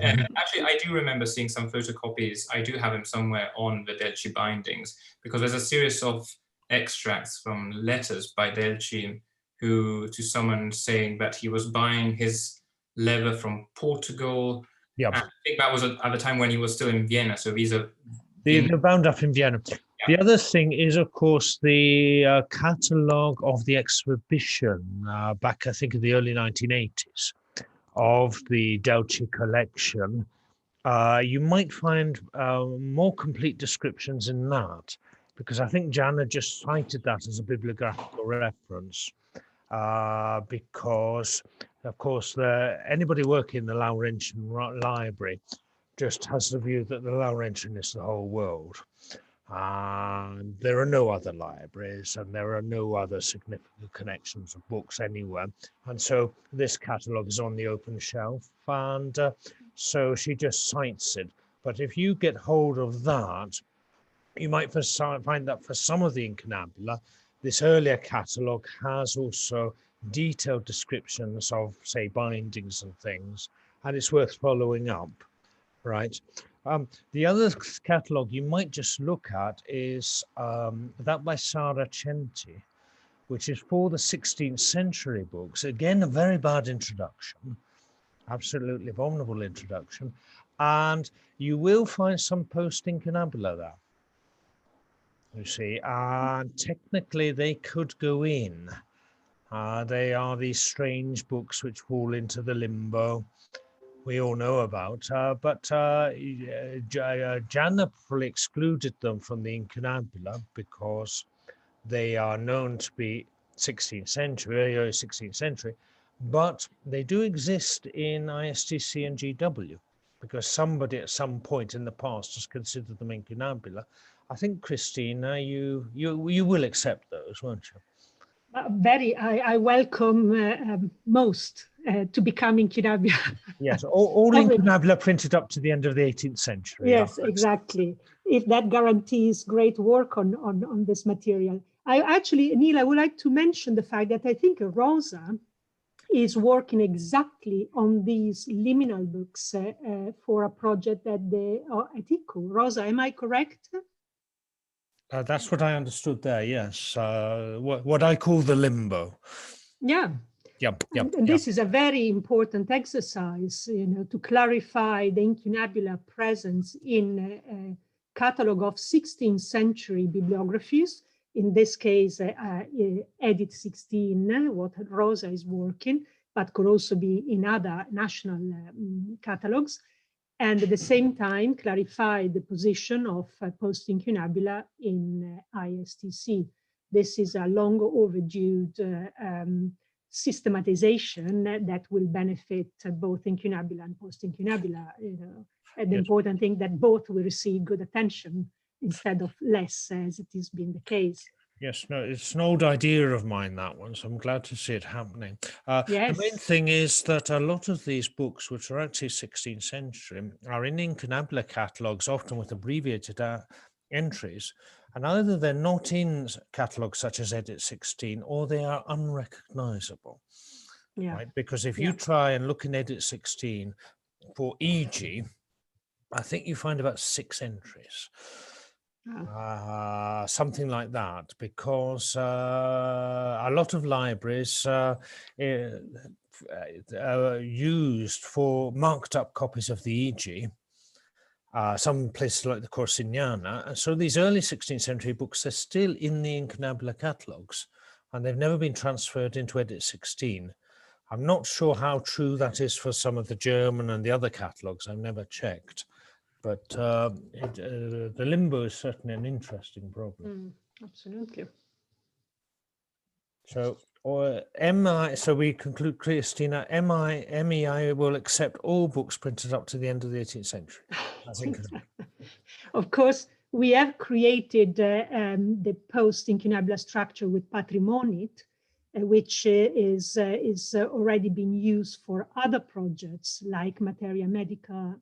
Actually, I do remember seeing some photocopies. I do have him somewhere on the Delci bindings, because there's a series of extracts from letters by Delci to someone saying that he was buying his leather from Portugal. Yeah. And I think that was at the time when he was still in Vienna. So these are they're bound up in Vienna. Yeah. The other thing is, of course, the catalogue of the exhibition back, I think, in the early 1980s of the Delci collection. You might find more complete descriptions in that, because I think Jana just cited that as a bibliographical reference, because, of course, anybody working in the Laurentian Library just has the view that the Laurentian is the whole world. And there are no other libraries and there are no other significant connections of books anywhere. And so this catalogue is on the open shelf, and so she just cites it. But if you get hold of that, you might find that for some of the incunabula, this earlier catalogue has also detailed descriptions of, say, bindings and things, and it's worth following up. Right. The other catalogue you might just look at is that by Sara Centi, which is for the 16th century books. Again, a very bad introduction, absolutely abominable introduction. And you will find some post-incunabula there, you see, and technically they could go in. They are these strange books which fall into the limbo we all know about, but Jana probably excluded them from the incunabula because they are known to be 16th century, early 16th century, but they do exist in ISTC and GW because somebody at some point in the past has considered them incunabula. I think, Christina, you will accept those, won't you? I welcome most to become incunabula. Yes, all incunabula printed up to the end of the 18th century. Yes, exactly. If that guarantees great work on this material. Neil, I would like to mention the fact that I think Rosa is working exactly on these liminal books for a project at ICU. Rosa, am I correct? That's what I understood there, yes. What I call the limbo. Yeah. And this is a very important exercise, to clarify the incunabula presence in a catalogue of 16th century bibliographies. In this case, Edit 16, what Rosa is working, but could also be in other national catalogues. And at the same time, clarify the position of post-incunabula in ISTC. This is a long overdue systematization that will benefit both incunabula and post-incunabula. And the important thing that both will receive good attention instead of less, as it has been the case. Yes, no, it's an old idea of mine, that one, so I'm glad to see it happening. Yes. The main thing is that a lot of these books, which are actually 16th century, are in incunabula catalogues, often with abbreviated entries, and either they're not in catalogues such as Edit 16, or they are unrecognizable. Yeah. Right? Because if you try and look in Edit 16 for e.g., I think you find about 6 entries. Something like that, because a lot of libraries used for marked up copies of the e.g., some places like the Corsignana, and so these early 16th century books are still in the incunabula catalogues, and they've never been transferred into Edit 16. I'm not sure how true that is for some of the German and the other catalogues. I've never checked. But the limbo is certainly an interesting problem. Absolutely. So, so we conclude, Christina, MEI will accept all books printed up to the end of the 18th century. Of course, we have created the post-incunabula structure with Patrimonit, which is already being used for other projects like Materia Medica,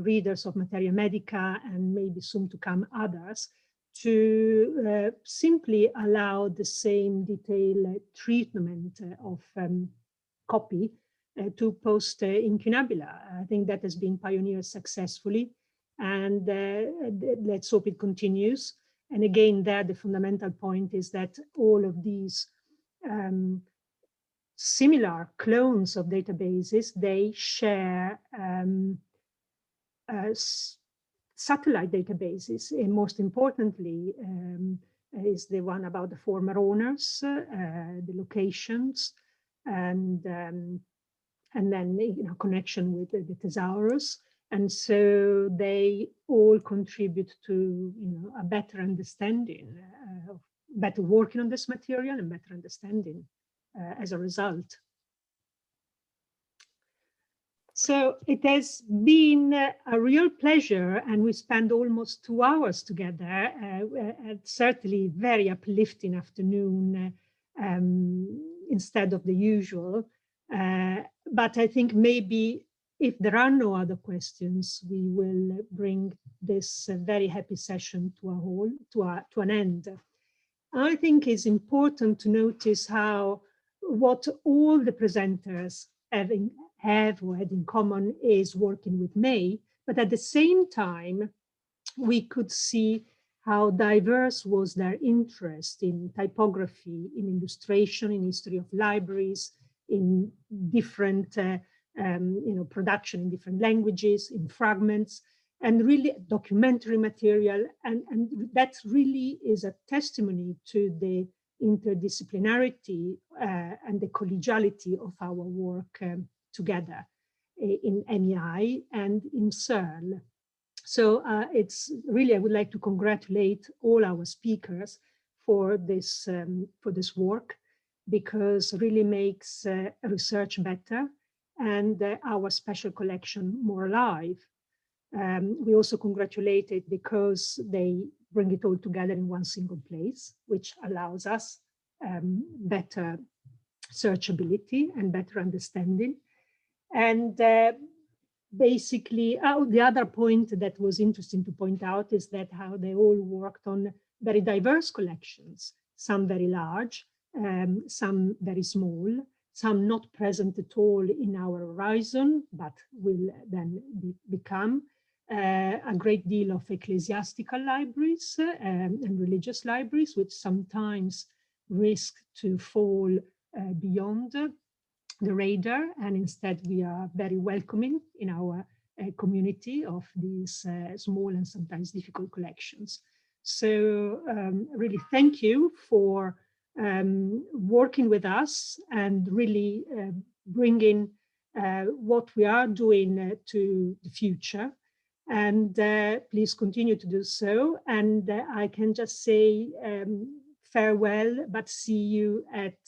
readers of Materia Medica, and maybe soon to come others, to simply allow the same detailed treatment of copy to post-incunabula. I think that has been pioneered successfully, and let's hope it continues. And again, there the fundamental point is that all of these similar clones of databases, they share satellite databases, and most importantly is the one about the former owners, the locations, and then connection with the thesaurus. And so they all contribute to a better understanding, better working on this material and better understanding as a result. So it has been a real pleasure, and we spent almost 2 hours together, certainly very uplifting afternoon instead of the usual. But I think maybe if there are no other questions, we will bring this very happy session to an end. I think it's important to notice how what all the presenters have or had in common is working with May, but at the same time, we could see how diverse was their interest in typography, in illustration, in history of libraries, in different production in different languages, in fragments, and really documentary material. And that really is a testimony to the interdisciplinarity and the collegiality of our work together in MEI and in CERL. So it's really, I would like to congratulate all our speakers for this work, because it really makes research better and our special collection more alive. We also congratulate it because they bring it all together in one single place, which allows us better searchability and better understanding. And basically, the other point that was interesting to point out is that how they all worked on very diverse collections, some very large, some very small, some not present at all in our horizon, but will then become a great deal of ecclesiastical libraries and religious libraries, which sometimes risk to fall beyond the radar, and instead we are very welcoming in our community of these small and sometimes difficult collections. So really thank you for working with us and really bringing what we are doing to the future. And please continue to do so. And I can just say farewell, but see you at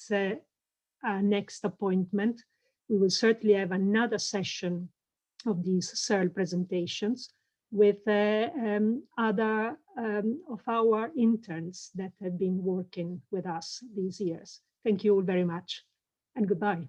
next appointment, we will certainly have another session of these CERL presentations with other of our interns that have been working with us these years. Thank you all very much, and goodbye.